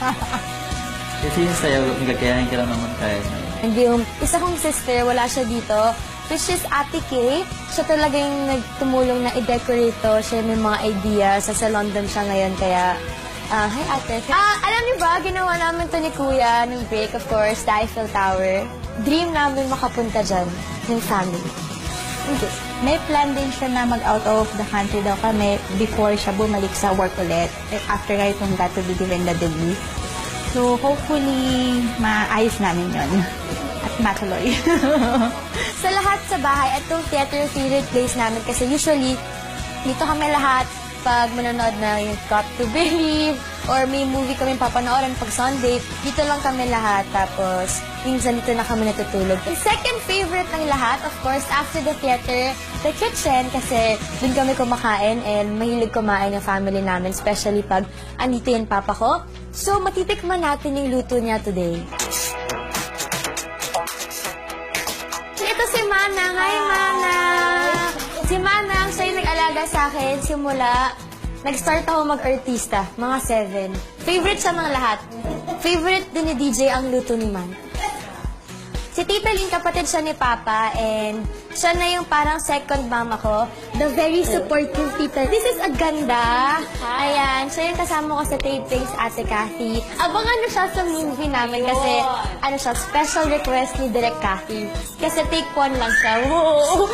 Speaker 22: Kasi yung sayaw, nagkakayahin ka lang naman kaya.
Speaker 1: Hindi yung isa kong sister, wala siya dito. Which is Ate Kay. Siya talaga yung nagtumulong na i-decorate to. Siya may mga idea. Sa London siya ngayon, kaya... hi, Ate. Alam niyo ba, ginawa namin to ni Kuya ng break, of course, the Eiffel Tower. Dream namin makapunta dyan, yung family.
Speaker 21: Okay. May plan din siya na mag-out of the country daw kami before siya bumalik sa work ulit. After nga itong got to be given the degree. So, hopefully, maayos namin yun. At matuloy.
Speaker 1: Sa lahat sa bahay, at itong theater favorite place namin kasi usually, dito kami lahat pag manonood na yung Got to Believe or may movie kami papanoorin pag Sunday, dito lang kami lahat. Tapos, minsan dito na kami natutulog. Yung second favorite ng lahat, of course, after the theater, the kitchen, kasi dun kami kumakain and mahilig kumain ng family namin, especially pag andito yung papa ko. So, matitikman natin yung luto niya today. Ito si Manang. Hi, Manang! Si Manang, siya yung nag-alaga sa akin simula nag-start ako mag-artista, mga 7. Favorite siya ng lahat. Favorite din ni DJ ang luto ni Man. Si Tita Lynn, kapatid siya ni Papa, and siya na yung parang second mama ko. The very supportive Tita. This is a ganda. Ayan, siya yung kasama ko sa tapings, Ate Cathy. Abangan nyo siya sa movie namin kasi ano siya, special request ni Direk Cathy. Kasi take 1 lang siya. Wow!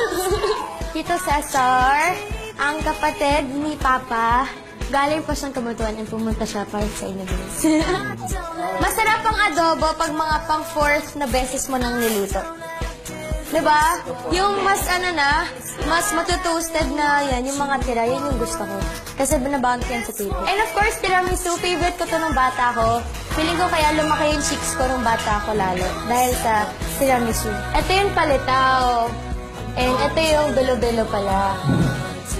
Speaker 1: Tito Cesar, ang kapatid ni Papa, galing pa siyang Kabanatuan and pumunta siya para sa inabilis. Masarap ang adobo pag mga pang 4th na beses mo nang niluto. Diba? Yung mas mas matutoasted na yan, yung mga tira, yan yung gusto ko. Kasi binabound ko yan sa tito. And of course, tiramisu, favorite ko to nung bata ko. Feeling ko kaya lumaki yung cheeks ko nung bata ko lalo. Dahil sa tiramisu. Ito yung palitaw. And ito yung bilo-bilo pala.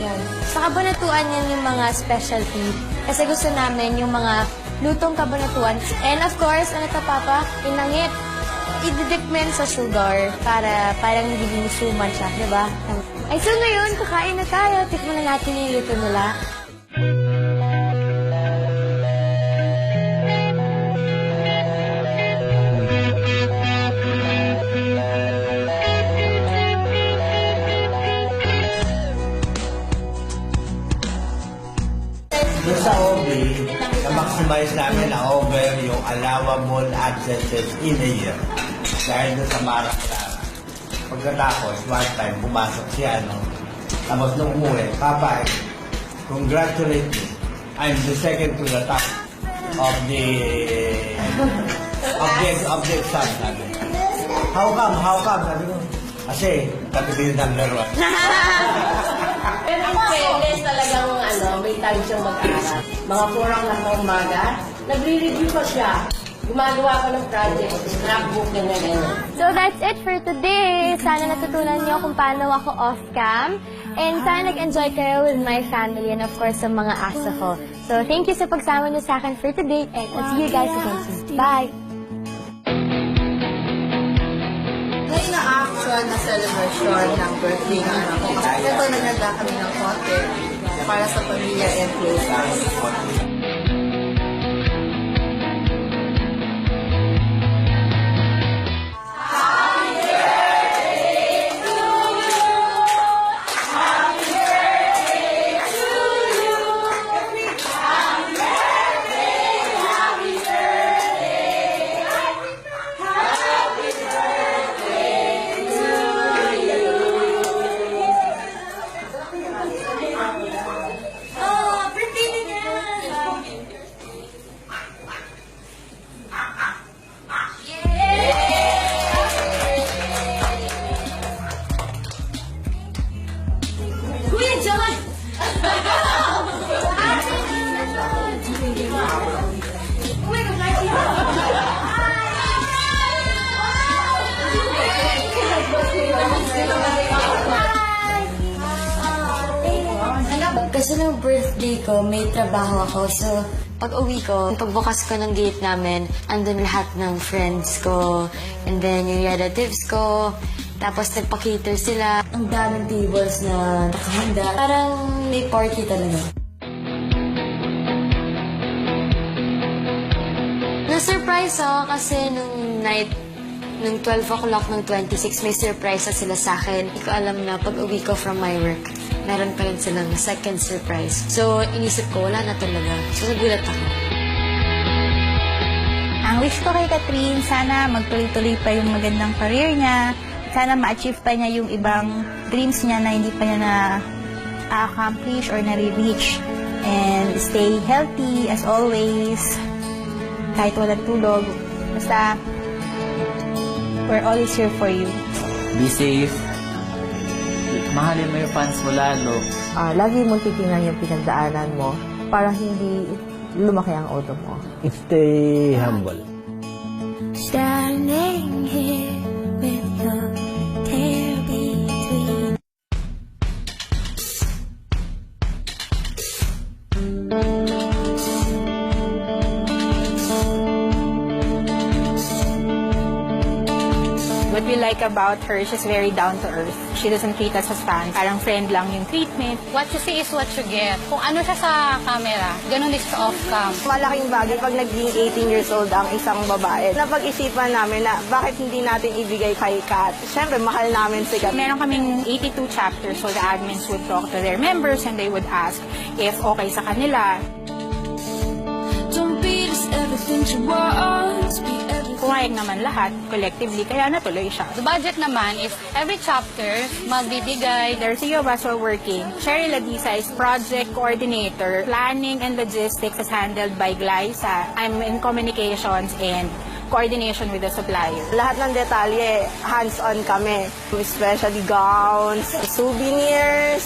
Speaker 1: Yan. Sa Kabanatuan yan yung mga specialty. Kasi gusto namin yung mga lutong Kabanatuan. And of course, ano to, Papa? Inangit. Ididip mo yan sa sugar para parang nagiging suman siya, di ba? Ay, so ngayon, kakain na tayo. Tikman na natin yung luto nila.
Speaker 5: Doon sa OB, na-maximize namin na over yung allowable absences in a year. Dahil doon sa Mara Clara. Pagkatapos, one time, pumasok siya, tapos nung umuwi, Papa, congratulate me. I'm the second to the top of the exam, sabi. How come? Sabi ko, kasi kami din number 1.
Speaker 11: Pero in fairness talagang may time siyang mag-aral. Mga 4 lang na umaga, nagre-review pa siya. Gumagawa pa ng project, scrapbook na ganyan.
Speaker 1: So that's it for today. Sana natutunan niyo kung paano ako off-cam. And sana nag-enjoy kayo with my family and of course sa mga aso ko. So thank you sa pagsama niyo sa akin for today. And I'll see you guys again soon. Bye!
Speaker 6: May na-action na celebration ng birthday ng anak ko. Ito, naganda kami ng konti para sa pamilya and close.
Speaker 1: Kasi nung birthday ko, may trabaho ako. So, pag uwi ko, pagbukas ko ng gate namin, andun lahat ng friends ko, and then yung relatives ko, tapos nagpa-cater sila. Ang daming tables na nakahanda. Parang may party talaga. Na-surprise ako kasi nung night, nung 12 o'clock ng 26, may surprise na sila sa akin. Hindi ko alam na pag uwi ko from my work, meron pa rin silang second surprise. So, inisip ko, wala na talaga. So, nagulat ako.
Speaker 21: Ang wish ko kay Catherine, sana magtuloy-tuloy pa yung magandang career niya. Sana ma-achieve pa niya yung ibang dreams niya na hindi pa niya na-accomplish or na-reach. And stay healthy as always. Kahit walang tulog. Basta, we're always here for you.
Speaker 22: Be safe. Mahalin mo yung fans mo lalo.
Speaker 6: Lagi mo titingnan yung pinagdaanan mo para hindi lumaki ang ulo mo.
Speaker 5: Stay humble.
Speaker 2: Standing here with your tail between.
Speaker 11: What we like
Speaker 21: like about her, she's very down to earth. She doesn't treat us as fans. Parang friend lang yung treatment.
Speaker 9: What you see is what you get. Kung ano siya sa camera, ganun din sa off-cam.
Speaker 6: Malaking bagay pag naging 18 years old ang isang babae. Napag-isipan namin na bakit hindi natin ibigay kay Kat. Siyempre, mahal namin si Kat.
Speaker 21: Meron kaming 82 chapters, so the admins would talk to their members and they would ask if okay sa kanila.
Speaker 2: Don't be just everything to us, be everything.
Speaker 21: Pumayag naman lahat, collectively, kaya natuloy siya.
Speaker 9: The budget naman is every chapter magbibigay.
Speaker 21: There's three of us who are working. Cheryl Ladisa is project coordinator. Planning and logistics is handled by Glyza. I'm in communications and coordination with the supplier.
Speaker 6: Lahat ng detalye, hands-on kami. Especially gowns, souvenirs,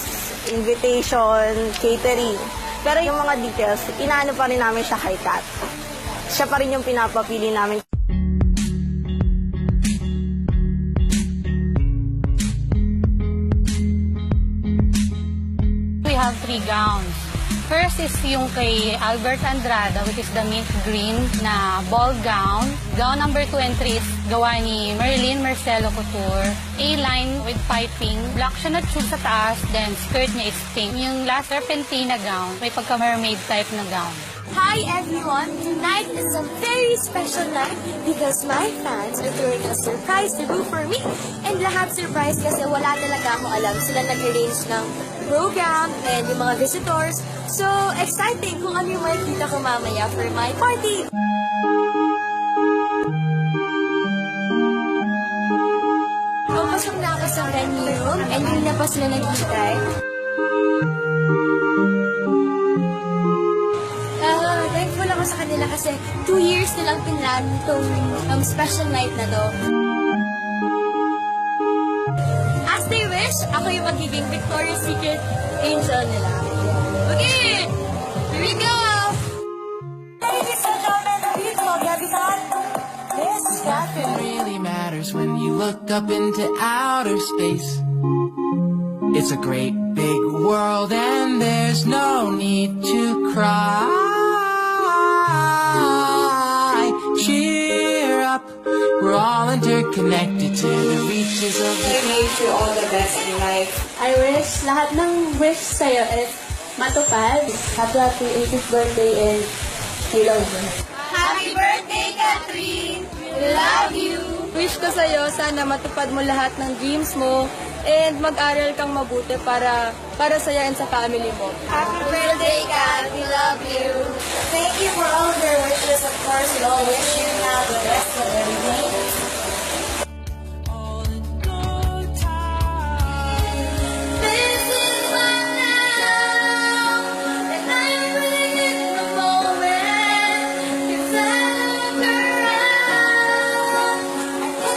Speaker 6: invitation, catering. Pero yung mga details, inaano pa rin namin siya kay Kat. Siya pa rin yung pinapapili namin.
Speaker 9: We have 3 gowns. First is yung kay Albert Andrada, which is the mint green na ball gown. Gown number 2 and 3 is gawa ni Marilyn Marcelo Couture. A-line with piping. Black siya na tube sa taas, then skirt niya is pink. Yung last serpentina gown, may pagka-mermaid type na gown.
Speaker 10: Hi everyone! Tonight is a very special night because my fans are throwing a surprise debut for me. And lahat surprise kasi wala talaga akong alam. Sila nag-arrange ng program and yung mga visitors. So, exciting kung ano yung makikita ko mamaya for my party! Papasok na ako sa venue room and hindi na pa sila nag-hintay. Thankful ako sa kanila kasi 2 years nilang pinlan itong special night na to. As they wish, ako yung magiging Victoria's Secret angel nila. Okay! Here we go! Ladies and gentlemen, please welcome everyone. This is
Speaker 4: Nothing really matters when you look up into outer space. It's a great big world and there's no need to cry. Cheer up, we're all interconnected to the reaches of the...
Speaker 10: I wish you all the best in life. I wish lahat ng wish sa'yo is matupad. Happy 80th birthday and we love you. Happy birthday, Catherine! We love you!
Speaker 23: Wish ko sa'yo, sana matupad mo lahat ng dreams mo and mag-aral kang mabuti para sa'yo and sa family mo.
Speaker 10: Happy birthday, Kat! We love you! Thank you for all of your wishes. Of course, we all wish you now the best of everything. This is my now, and I'm living in the moment. If I look around, I can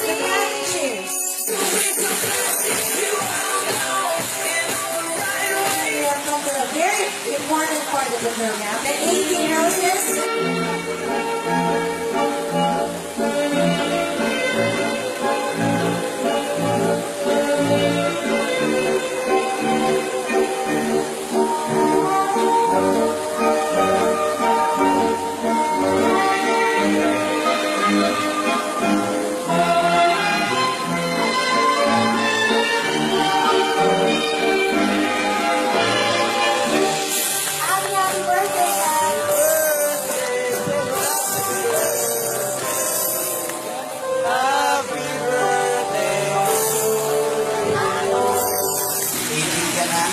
Speaker 10: see. We have come to a very important part of the program. The 18 roses. Happy birthday, Kat!
Speaker 24: Waiting ka na.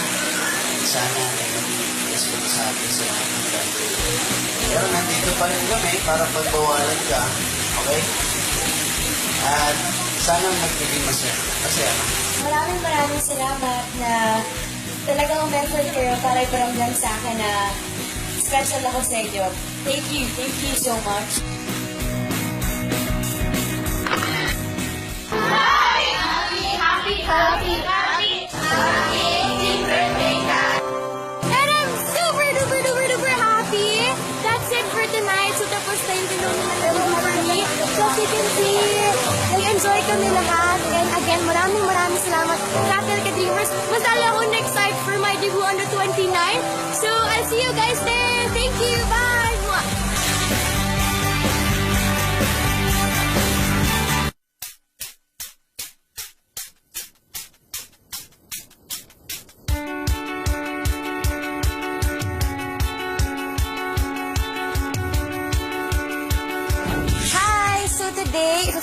Speaker 24: Sana ay mag-iigas ko sa atin sa mga. Pero nandito pa rin kami para pagbawalan ka. Okay? At sana magiging masaya ka.
Speaker 10: Maraming salamat na talagang umeffort kayo para iparamdam sa akin na special ako sa inyo. Thank you so much. Happy 18th birthday, Kat! And I'm super duper happy! That's it for tonight. So tapos na yung tinunong na for me. So as you can see, nag-enjoy kami lahat. And again, maraming salamat. Catherine Ka-Dreamers. Masala ako next night for my debut on the 29th. So I'll see you guys there. Thank you. Bye! Mwah!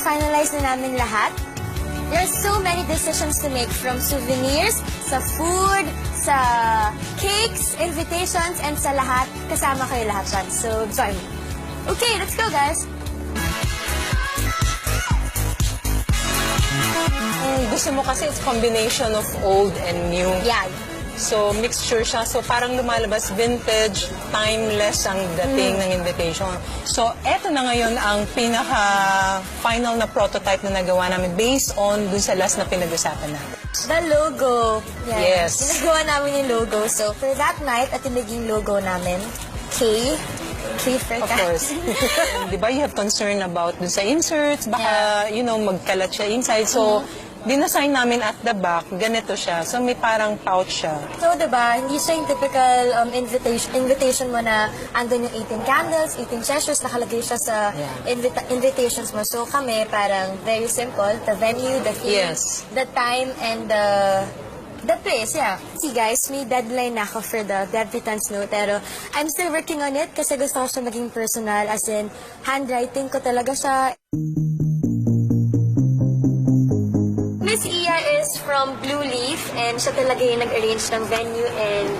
Speaker 10: na-finalize na namin lahat. There are so many decisions to make, from souvenirs, sa food, sa cakes, invitations, and sa lahat. Kasama kayo lahat dyan. So, join me. Okay, let's go, guys!
Speaker 8: Gusto mo kasi it's combination of old and new.
Speaker 10: Yeah.
Speaker 8: So, mixture siya. So, parang lumalabas vintage, timeless ang dating ng invitation. So, eto na ngayon ang pinaka-final na prototype na nagawa namin based on dun sa last na pinag-usapan natin.
Speaker 10: The logo. Yeah.
Speaker 8: Yes.
Speaker 10: Ginagawa namin yung logo. So, for that night, at yung naging logo namin, K for
Speaker 8: Of
Speaker 10: cat.
Speaker 8: course. Di ba, you have concern about dun sa inserts, baka, you know, magkalat siya inside. So, dinasign namin at the back, ganito siya. So, may parang pouch siya.
Speaker 10: So, diba, hindi siya yung typical invitation mo na andun yung 18 candles, 18 gestures, nakalagay siya sa invitations mo. So, kami parang very simple. The venue, the theme, the time, and the place, yeah. See guys, may deadline na ako for the debutant's note, pero I'm still working on it kasi gusto ko siya maging personal, as in, handwriting ko talaga siya. Miss Iya is from Blue Leaf, and siya talaga yung nag-arrange ng venue, and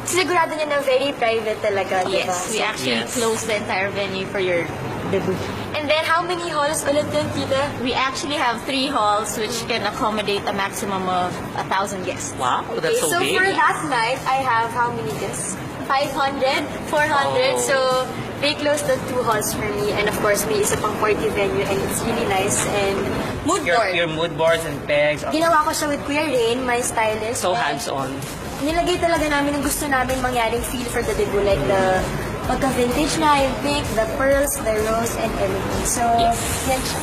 Speaker 10: sigurado niya na very private talaga, diba?
Speaker 19: Yes, we actually closed the entire venue for your debut.
Speaker 10: And then, how many halls ulit yun, tita?
Speaker 19: We actually have 3 halls which can accommodate a maximum of 1,000 guests.
Speaker 11: Wow, that's so big.
Speaker 10: So for that night, I have how many guests? 500, 400. So they closed the 2 halls for me, and of course, may isa pang party venue, and it's really nice. And mood board.
Speaker 11: Your mood boards and pegs.
Speaker 10: Ginawa ko siya with Kuya Rain, my stylist.
Speaker 11: So hands-on.
Speaker 10: Nilagay talaga namin yung gusto namin mangyaring feel for the debut, like the pagka-vintage na, yung pink, the pearls, the rose, and everything. So, yan siya.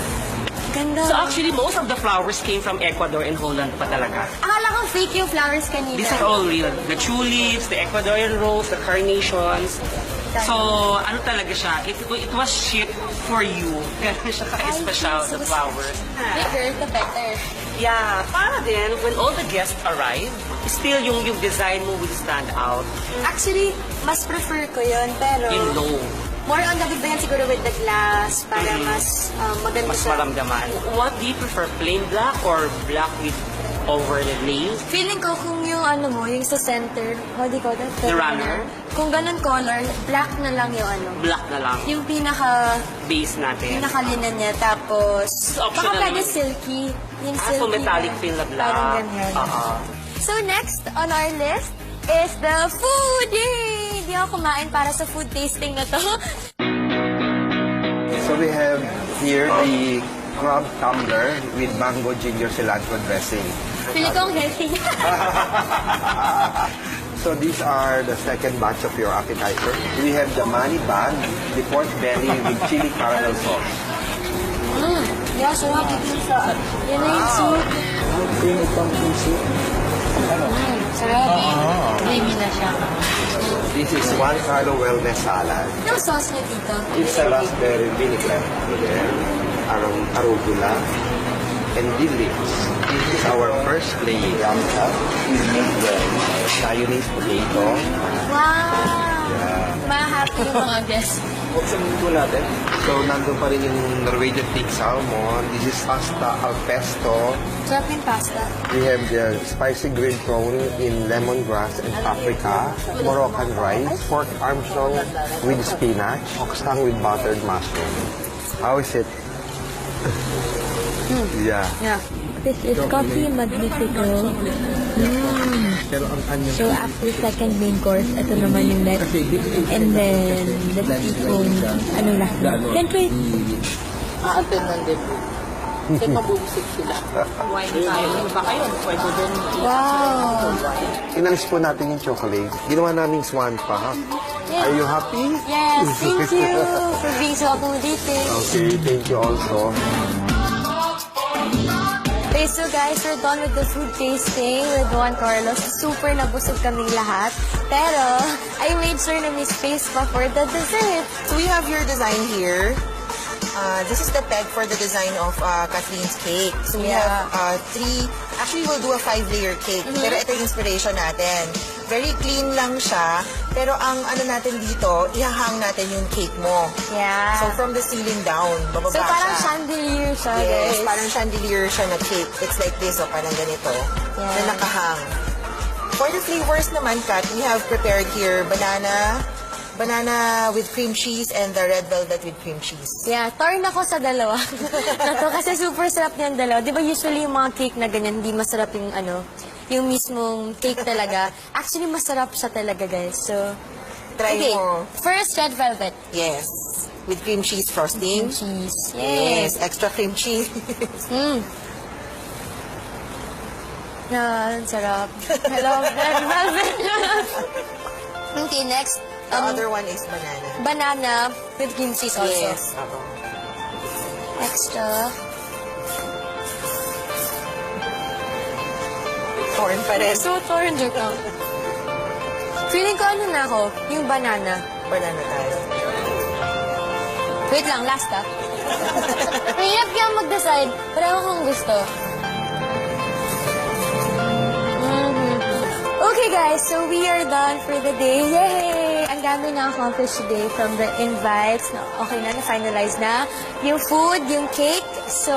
Speaker 10: Ganda.
Speaker 11: So actually, most of the flowers came from Ecuador and Holland pa talaga.
Speaker 10: Akala ko fake yung flowers kanina.
Speaker 11: These are all real. The tulips, the Ecuadorian rose, the carnations. So, ano talaga siya? It was shipped for you. Ganun siya ka-special, the flowers.
Speaker 10: Bigger, the better.
Speaker 11: Yeah, para din, when all the guests arrive, still yung design mo will stand out.
Speaker 10: Actually, mas prefer ko yun, pero
Speaker 11: In low.
Speaker 10: more on nagagdagan siguro with the glass para mas maganda
Speaker 11: Mas
Speaker 10: siya.
Speaker 11: maramdaman. What do you prefer? Plain black or black with overlay?
Speaker 10: Feeling ko kung yung ano mo, yung sa center, what do you call that?
Speaker 11: The runner?
Speaker 10: Kung ganun color, black na lang yung ano.
Speaker 11: Black na lang.
Speaker 10: Yung pinaka
Speaker 11: Base natin.
Speaker 10: pinakalinan niya, tapos baka
Speaker 11: optional
Speaker 10: pwede
Speaker 11: naman.
Speaker 10: silky. Yung silky.
Speaker 11: So metallic feel na black.
Speaker 10: Parang ganyan. So next on our list is the food! Yay! Hindi ako kumain para sa food tasting na to.
Speaker 14: So we have here the crab tumbler with mango ginger cilantro dressing.
Speaker 10: Feeling ko ang healthy.
Speaker 14: So these are the second batch of your appetizer. We have the mani bag, the pork belly with chili caramel sauce.
Speaker 10: Yeah, sarap ito sa... Yan na yung soup.
Speaker 14: Creamy pumpkin soup.
Speaker 10: Sarap. Creamy na siya.
Speaker 14: This is Juan Carlo wellness salad.
Speaker 10: Anong sauce niya dito?
Speaker 14: It's a raspberry vinaigrette with arugula and dill leaves. This is our first plate. Yum chop. Chinese potato.
Speaker 10: Wow!
Speaker 14: Yeah.
Speaker 10: Ma-happy yung mga guests.
Speaker 14: Buksan po natin. So, nandun pa rin yung Norwegian pig salmon. This is pasta al pesto.
Speaker 10: Sarap yung pasta.
Speaker 14: We have the spicy grilled prawn in lemongrass and paprika. Moroccan rice. Pork armstrong with spinach. Oxtang with buttered mushroom. How is it? Yeah.
Speaker 10: Yeah. This is coffee magnifico. So after second main course, ito naman yung next. And then, let's see kung ano lang. Siyempre,
Speaker 15: Aatin ng debut. Kasi mabubusik sila. Wine tayo. Ba kayo? Pwede din.
Speaker 10: wow!
Speaker 14: Inalis po natin yung chocolate. Ginawa namin swan pa. Are you happy?
Speaker 10: Yes, thank you for being so accommodating.
Speaker 14: Okay, thank you also.
Speaker 10: Okay, so guys, we're done with the food tasting with Juan Carlos. Super nabusog kaming lahat. Pero, I made sure na may space pa for the dessert.
Speaker 13: So we have your design here. This is the peg for the design of Kathleen's cake. So we have 3, actually we'll do a 5-layer cake. Pero ito yung inspiration natin. Very clean lang siya. Pero ang ano natin dito, ihahang natin yung cake mo.
Speaker 3: Yeah.
Speaker 13: So from the ceiling down, bababa
Speaker 3: So parang
Speaker 13: siya.
Speaker 3: chandelier siya,
Speaker 13: Yes,
Speaker 3: guys.
Speaker 13: parang chandelier siya na cake. It's like this, parang ganito.
Speaker 3: Yeah.
Speaker 13: Na nakahang. For the flavors naman, Kat, we have prepared here banana with cream cheese and the red velvet with cream cheese.
Speaker 3: Yeah, torn ako sa dalawa. na to, kasi super sarap niyang dalawa. Di ba usually yung mga cake na ganyan, hindi masarap yung yung mismong cake talaga. Actually, masarap siya talaga, guys. So,
Speaker 13: Try mo.
Speaker 3: First, red velvet.
Speaker 13: Yes. With cream cheese frosting.
Speaker 3: Cream cheese.
Speaker 13: Yes, extra cream cheese.
Speaker 3: Yan, sarap. I love red velvet. Okay, next.
Speaker 13: The other one is banana.
Speaker 3: Banana with cream cheese also.
Speaker 13: Yes.
Speaker 3: Extra.
Speaker 13: Torn pa rin.
Speaker 3: So torn, joke lang. Feeling ko ano na ako, yung banana.
Speaker 13: Banana tayo.
Speaker 3: Wait lang, last ah. Mahirap kaya mag-decide. Pareho kong gusto. Okay guys, so we are done for the day. Yay! Ang dami na accomplished today from the invites. Okay na, na-finalize na. Yung food, yung cake. So,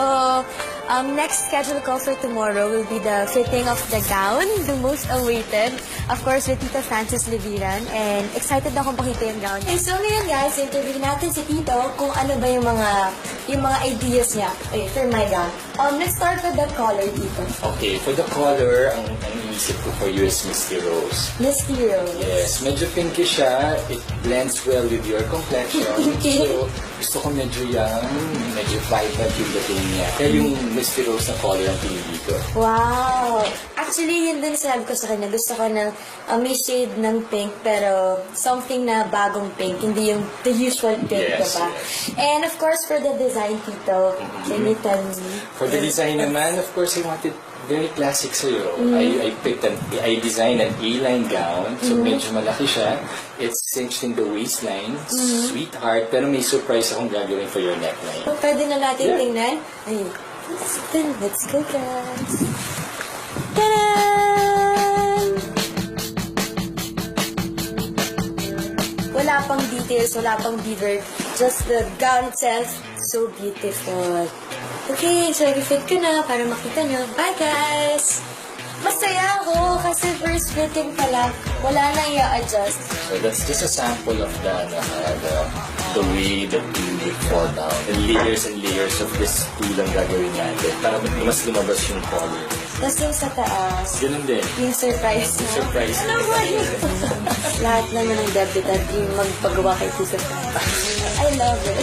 Speaker 3: next schedule ko for tomorrow will be the fitting of the gown, the most awaited. Of course, with Tito Francis Leviran. And excited ako makita yung gown. And so ngayon guys, interview natin si Tito kung ano ba yung mga ideas niya for my gown. Let's start with the color, Tito.
Speaker 7: Okay, for the color, ang iniisip ko for you is Misty Rose.
Speaker 3: Misty Rose.
Speaker 7: Yes, medyo pinky siya. It blends well with your complexion.
Speaker 3: Okay.
Speaker 7: So, gusto ko medyo young, medyo vibrant yung dating niya. Kaya yung Misty Rose na color ang pinili ko.
Speaker 3: Wow! Actually, yun din sinabi ko sa kanya. Gusto ko na may shade ng pink, pero something na bagong pink. Hindi yung the usual pink,
Speaker 7: Yes,
Speaker 3: diba? And of course, for the design, Tito, can you tell me?
Speaker 7: For the design naman, of course, I wanted very classic sa'yo. I designed an A-line gown. So, medyo malaki siya. It's cinched in the waistline. Sweetheart. Pero may surprise akong gagawin for your neckline.
Speaker 3: So, pwede na natin tingnan? Ayun. Then, let's go, guys. Ta-da! Wala pang details, wala pang beaver. Just the gown itself, so beautiful. Okay, so i-fit ko na para makita nyo. Bye, guys! Masaya ako kasi first fitting pala. Wala na i-adjust.
Speaker 7: So that's just a sample of the way that we will fall down. The layers and layers of this tool ang gagawin natin para mas lumabas yung color.
Speaker 3: Tapos yung sa taas,
Speaker 7: Ganun din.
Speaker 3: yung surprise na.
Speaker 7: Surprise.
Speaker 3: Ano ba yun? Lahat naman ng debutant yung magpagawa kay Tito Francis. I love it.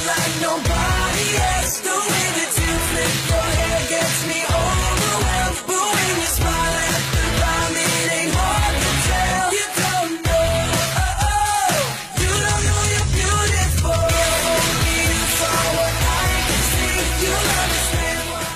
Speaker 4: Like nobody else, the way that you flip your hair gets me overwhelmed. But when you smile at the ground, it ain't hard to tell. You don't know, you don't know you're beautiful. Only you saw what I can see. You'll understand why.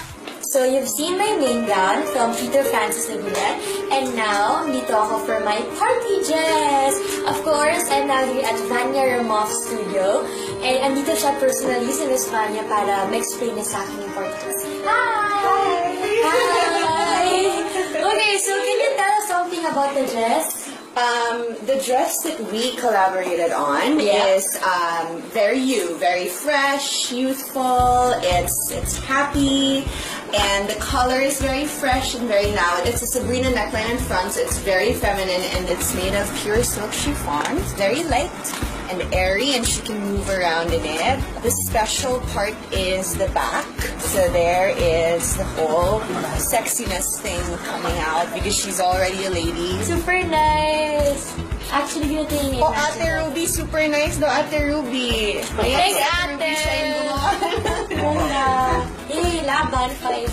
Speaker 3: So you've seen my main gown from Tito Francis Leviran, and now dito ako for my party dress. Of course, I'm now here at Vanya Ramoff Studio, and andito siya personally sa Miss Vanya para ma-explain niya sa akin yung party dress. Hi! Hi! Okay, so can you tell us something about the dress?
Speaker 12: The dress that we collaborated on is very fresh, youthful. It's happy, and the color is very fresh and very loud. It's a Sabrina neckline in front, so it's very feminine, and it's made of pure silk chiffon. It's very light and airy, and she can move around in it. The special part is the back. So there is the whole sexiness thing coming out because she's already a lady.
Speaker 3: Super nice! Actually, ganito yung name
Speaker 12: Oh, Ate Ruby, super nice daw, Ate Ruby.
Speaker 3: Thanks, Ate! Ganda! Hey, laban, fight!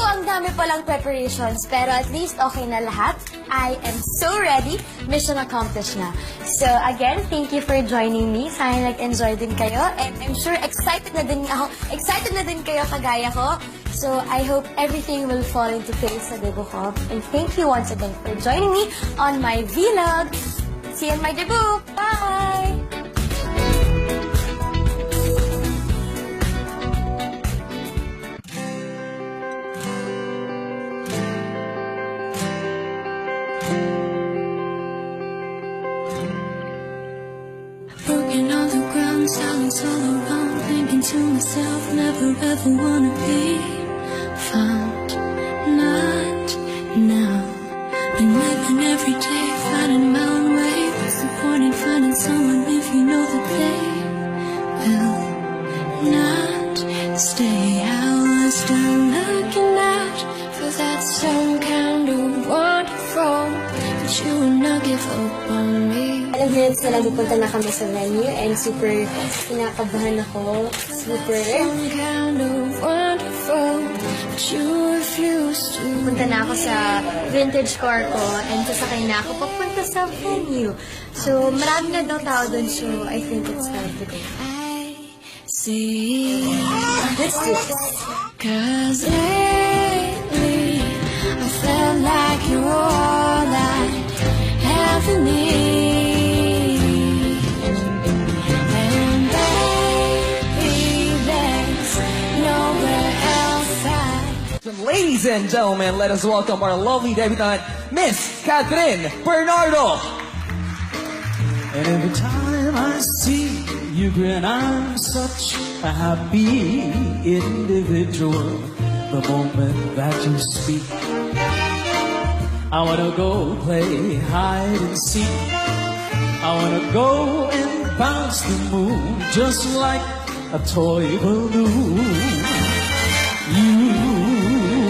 Speaker 3: Ang dami palang preparations, pero at least okay na lahat. I am so ready. Mission accomplished na. So again, thank you for joining me. Sana nag-enjoy din kayo. And I'm sure excited na din ako. Excited na din kayo kagaya ko. So I hope everything will fall into place sa debut ko. And thank you once again for joining me on my vlog. See you in my debut. Bye!
Speaker 2: to myself, never ever wanna be found. Not now. Been living every day, finding my own way. What's the point in finding someone if you know that they will not stay? I was done looking out for that some kind of wonderful, but you will not give up on me.
Speaker 1: Alam niyo, talaga punta na kami sa venue and super kinakabahan ako. Super.
Speaker 2: Some kind of wonderful, but you refuse to.
Speaker 1: Punta na ako sa vintage car ko and sasakay na ako papunta sa venue. So, marami na daw tao dun, so I think it's time to go.
Speaker 2: See,
Speaker 1: let's do this.
Speaker 2: 'Cause lately I felt like you're all I ever need, and baby, there's nowhere else
Speaker 16: Ladies and gentlemen, let us welcome our lovely debutante, Miss Catherine Bernardo.
Speaker 17: And every time I see you grin, I'm such a happy individual. The moment that you speak, I wanna go play hide and seek. I wanna go and bounce the moon just like a toy balloon. You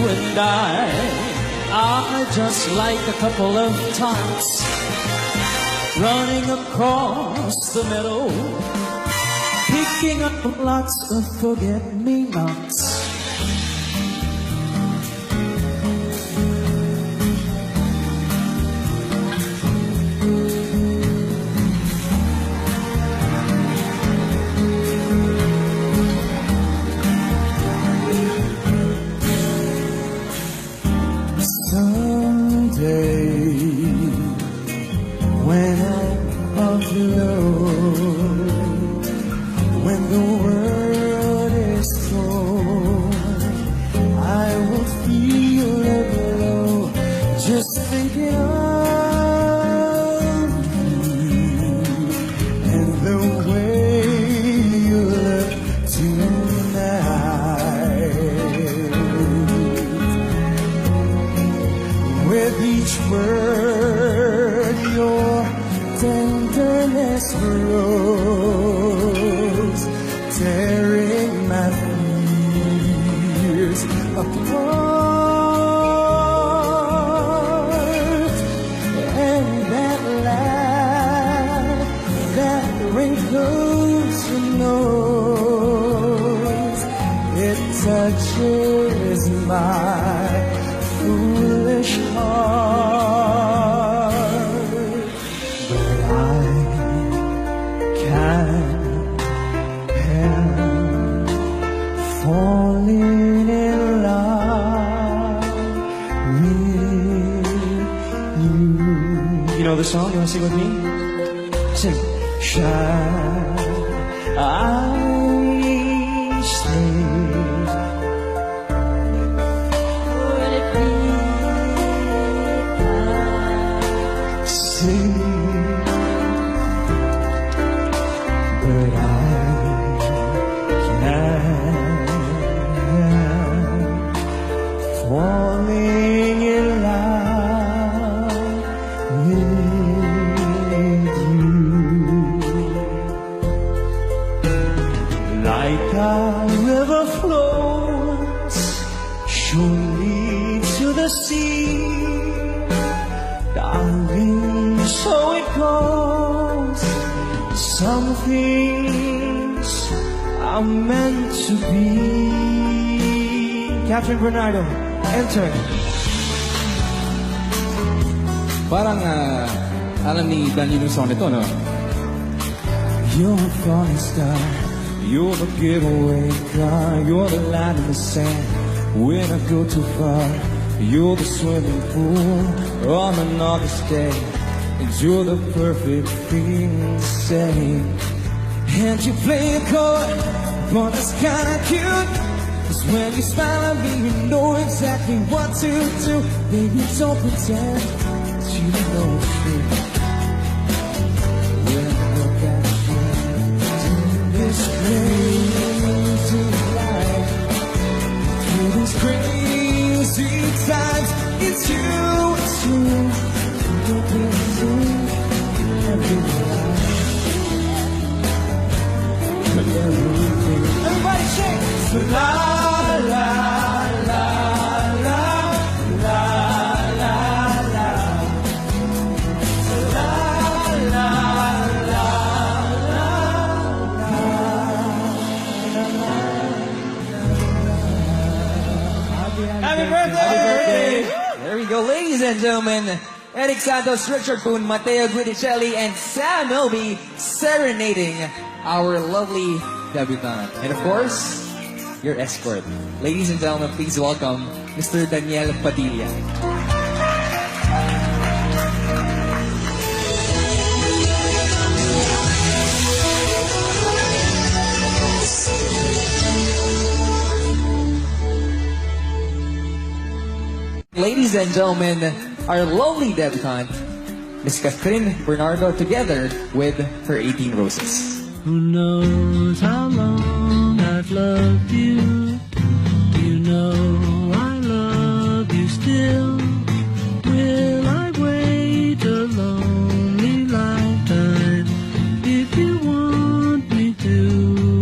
Speaker 17: and I are just like a couple of tots running across the meadow, picking up lots of forget-me-nots. Someday, when I'm alone, when the world is cold, I will feel low, just thinking of you and the way you look tonight. With each word, your tenderness grows, tearing my fears apart. And that laugh that wrinkles your nose, it touches my foolish heart. But I can't help falling in love with you. You know the song? You wanna sing with me? Sing. Shall I stay? But I can't falling in love with you. Like a river flows surely to the sea, darling, so it goes. Some things are meant to be. Catherine Bernardo, enter.
Speaker 18: Parang, alam ni Daniel yung song nito, no?
Speaker 17: You're a falling star, you're the giveaway car, you're the line in the sand when I go too far. You're the swimming pool on an August day, and you're the perfect thing to say. And you play a chord, but it's kinda cute, 'cause when you smile at me, you know exactly what to do. Baby, don't pretend that you don't know the truth. When I look at you in this place,
Speaker 16: Everybody sing. So la la la la la la la. So la la la la Happy birthday! There we go, ladies and gentlemen. Eric Santos, Richard Poon, Matteo Guidicelli, and Sam Milby serenading our lovely debutante. And of course, your escort. Ladies and gentlemen, please welcome Mr. Daniel Padilla. Ladies and gentlemen, our lovely debutante, Miss Catherine Bernardo, together with her 18 roses.
Speaker 17: Who knows how long I've loved you? You know I love you still. Will I wait a lonely lifetime? If you want me to,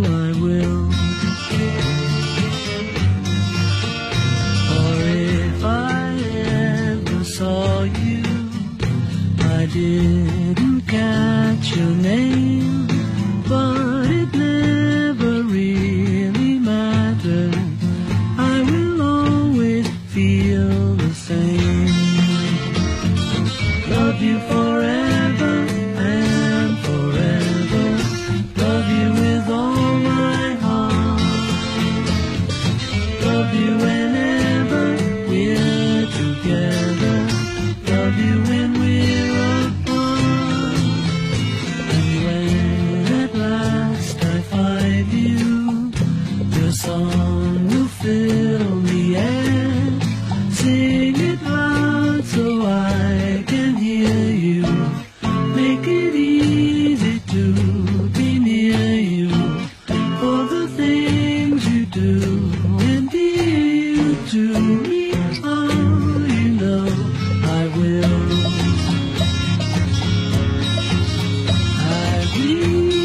Speaker 17: I will. Or if I ever saw you, I didn't catch your name, but it never really mattered. I will always feel the same. Love you forever and forever. Love you with all my heart. Love you whenever we're together. Love you when we're apart. And when at last I find you, your song will fill the air. Sing it loud so I can hear you. Make it easy to be near you. For the things you do and you to me, oh, you know I will. I will.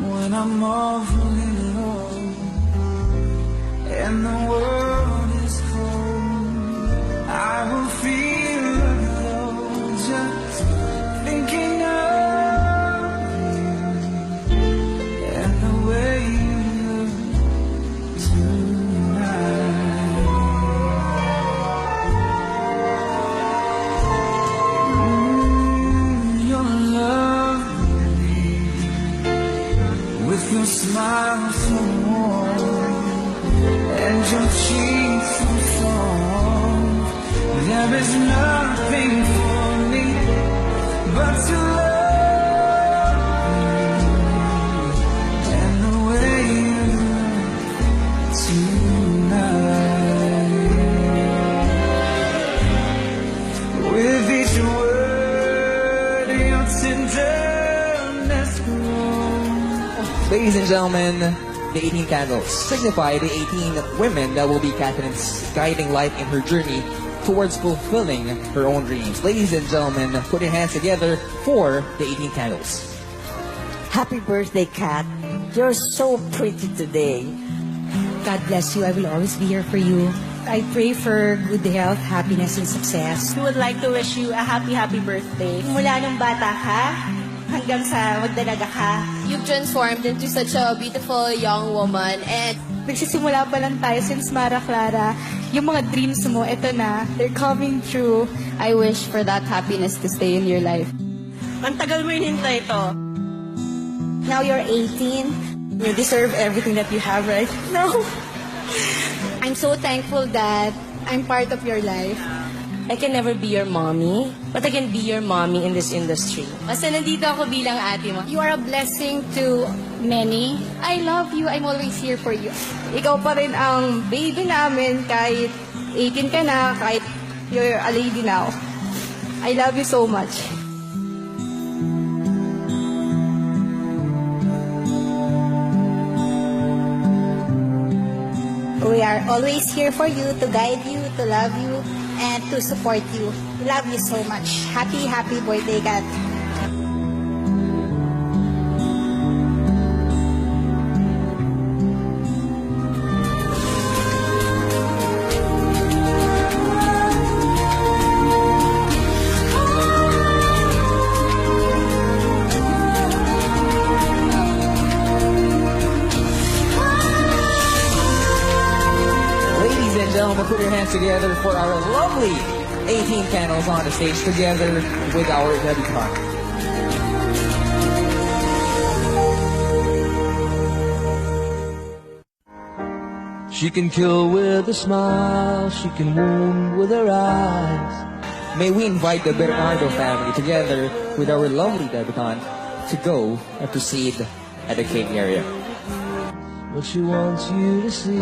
Speaker 4: When I'm awfully low and the world is cold, I will feel alone just thinking of you and the way you look tonight. Your love with your smile so warm and your cheeks so soft, there is nothing for me but to love you and the way you look tonight. With each word, your tenderness grows.
Speaker 16: Ladies and gentlemen, the 18 candles signify the 18 women that will be Catherine's guiding light in her journey towards fulfilling her own dreams. Ladies and gentlemen, put your hands together for the 18 candles.
Speaker 5: Happy birthday, Kat. You're so pretty today.
Speaker 20: God bless you. I will always be here for you. I pray for good health, happiness, and success.
Speaker 23: We would like to wish you a happy birthday. Mula nung bata ka, hanggang sa magdalaga ka.
Speaker 10: You've transformed into such a beautiful young woman, and
Speaker 23: Nagsisimula pa lang tayo since Mara Clara. Yung mga dreams mo, eto na. They're coming true.
Speaker 10: I wish for that happiness to stay in your life.
Speaker 23: Ang tagal mo hinintay ito.
Speaker 20: Now you're 18. You deserve everything that you have, right?
Speaker 23: No.
Speaker 10: I'm so thankful that I'm part of your life.
Speaker 5: I can never be your mommy, but I can be your mommy in this industry.
Speaker 10: Basta nandito ako bilang ate mo.
Speaker 20: You are a blessing to many.
Speaker 10: I love you. I'm always here for you.
Speaker 23: Ikaw pa rin ang baby namin kahit 18 ka na, kahit you're a lady now. I love you so much.
Speaker 10: We are always here for you, to guide you, to love you, and to support you. We love you so much. Happy, happy birthday, Kat.
Speaker 16: Ladies and gentlemen, put your hands together for our lovely 18 candles on the stage together with our debutante.
Speaker 17: She can kill with a smile, she can wound with her eyes.
Speaker 16: May we invite the Bernardo family together with our lovely debutante to go and proceed at the cake area.
Speaker 17: What she wants you to see.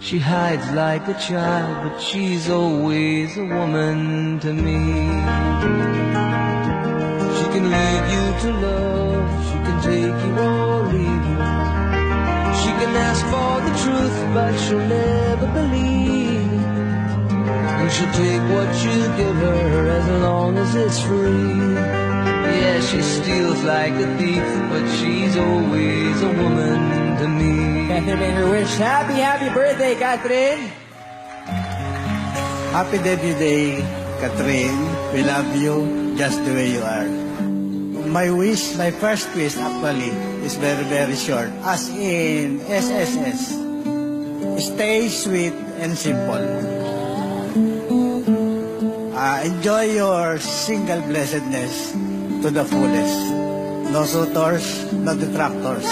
Speaker 17: She hides like a child, but she's always a woman to me. She can lead you to love, she can take you or leave you. She can ask for the truth, but she'll never believe. And she'll take what you give her as long as it's free. Yeah, she steals like a thief, but she's always a woman to me.
Speaker 16: Catherine, may her wish. Happy, happy birthday, Catherine!
Speaker 6: Happy debut day, Catherine. We love you just the way you are. My wish, my first wish actually, is very, very short. As in SSS. Stay sweet and simple. Enjoy your single blessedness to the fullest. No suitors, no detractors.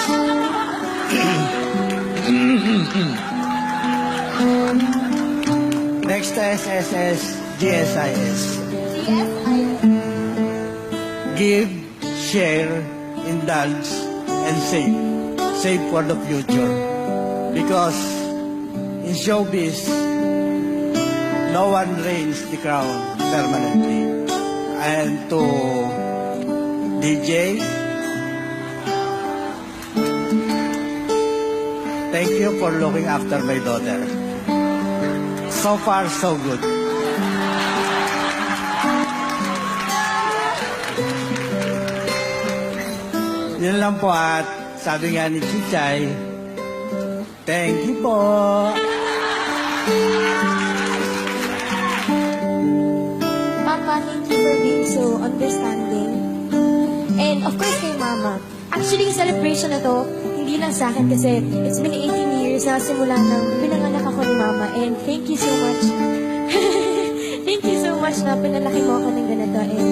Speaker 6: Next to SSS, GSIS. Give, share, indulge, and save. Save for the future. Because in showbiz, no one reigns the crown permanently. And to DJ, thank you for looking after my daughter. So far, so good. Yun lang po at sabi nga ni Chichay, thank you po.
Speaker 10: Papa, thank you for being so understanding. And of course kay Mama. Actually, yung celebration na to, hindi lang sa akin kasi it's been 18 years na simula nang pinanganak ako ni Mama. And thank you so much. Thank you so much na pinalaki mo ako ng ganito. And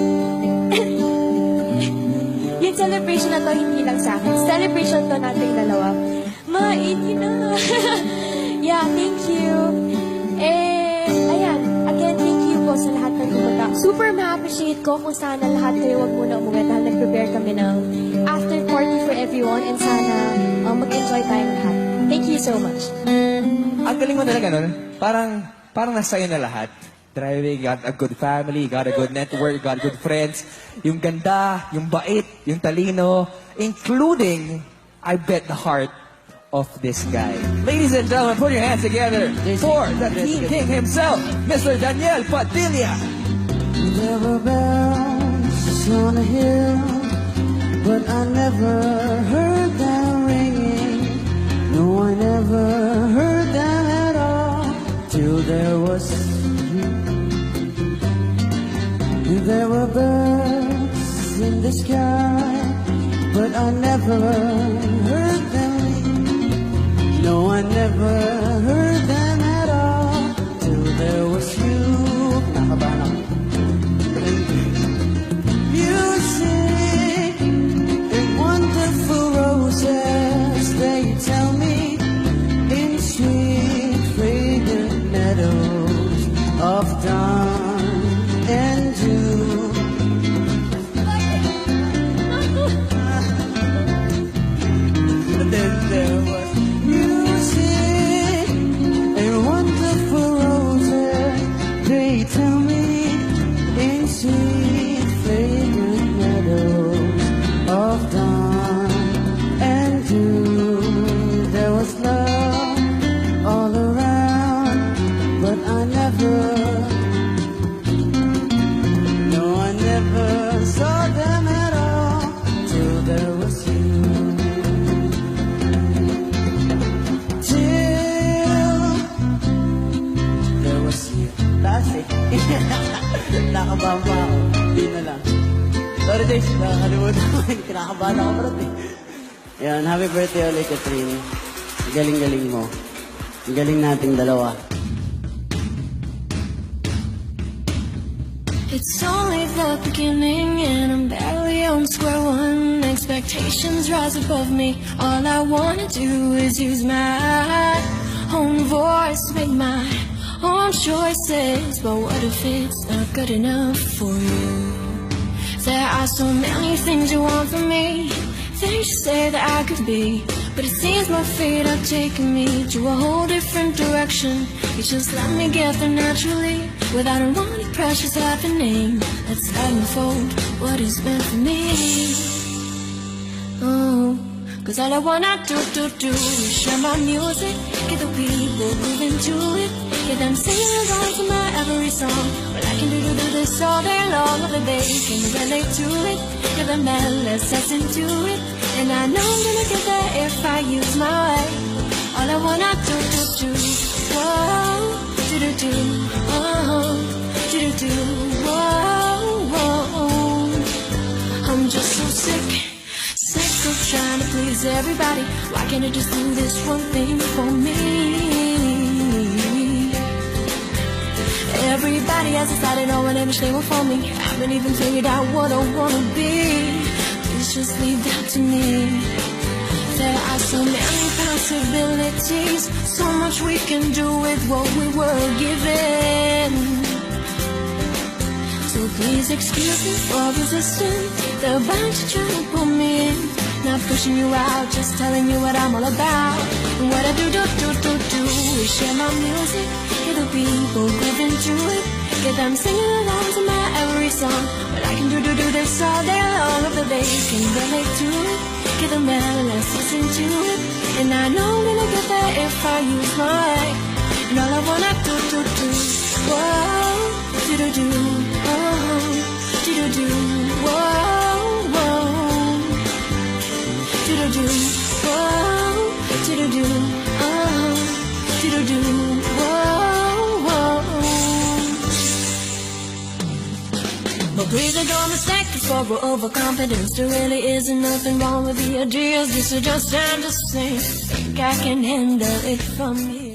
Speaker 10: yung celebration na to, hindi lang sa akin. Celebration to natin dalawa. Ma, 18 na. Yeah, thank you. And, ayan, again, thank you po sa lahat ng pumunta. Super ma-appreciate ko kung sana lahat kayo wag muna umuwi dahil nag-prepare kami ng after party for everyone and sana mag-enjoy tayong lahat. Thank you so much.
Speaker 16: Ang galing mo talaga nun. Parang nasa iyo na lahat. Driving, got a good family, got a good network, got good friends. Yung ganda, yung bait, yung talino, including, I bet, the heart of this guy. Ladies and gentlemen, put your hands together for the King himself, Mr. Daniel Padilla.
Speaker 17: There were bells on a hill, but I never heard them ringing. No, I never heard them at all, till there was you. There were birds in the sky, but I never heard them ring. No, I never heard them at all, till there was you. Nakabahan ako. Music and wonderful roses, they tell me, in sweet fragrant meadows of dawn and June. And then there was music and wonderful roses,
Speaker 15: sweet fragrant meadows of dawn and dew. There was love all around, but I never saw them at all till there was you. Till there was you. That's it. Nakabamba ako. Hindi na lang. Sorry, Jace. Nakakalimutan ko. Kinakabahan ako, bro. Yan, happy birthday ulit, Catherine. Galing-galing mo. Ang galing nating dalawa.
Speaker 2: It's only the beginning and I'm barely on square one. Expectations rise above me. All I wanna do is use my own voice to make my own choices. But what if it's not good enough for you? There are so many things you want from me, things you say that I could be, but it seems my fate have taken me to a whole different direction. You just let me get there naturally, without ironic pressures happening. Let's unfold what is meant for me. Oh, cause all I wanna do is share my music, get the people moving to it, get them singing along to my every song. Well, I can do this all day long, but they can relate to it, get the melodies into it, and I know I'm gonna get there if I use my way. All I wanna do, whoa, do, oh, do, whoa, whoa. I'm just so sick of trying to please everybody. Why can't I just do this one thing for me? Everybody has decided on what image they want for me. I haven't even figured out what I wanna be. Please just leave that to me. There are so many possibilities, so much we can do with what we were given. So please excuse me for resisting. They're bound to try to pull me in, not pushing you out, just telling you what I'm all about. And what I do is share my music, get the people grooving to it, get them singing along to my every song. But I can do this all day long if they can relate to it, get the melodies listen to it, and I know I'm gonna get there if I use my way. And all I wanna do, whoa, do, oh, do, whoa, whoa, do, whoa, do, oh, do, whoa, whoa. But please don't mistake it for overconfidence. There really isn't nothing wrong with the ideas. These are just fantasy. Think I can handle it from here.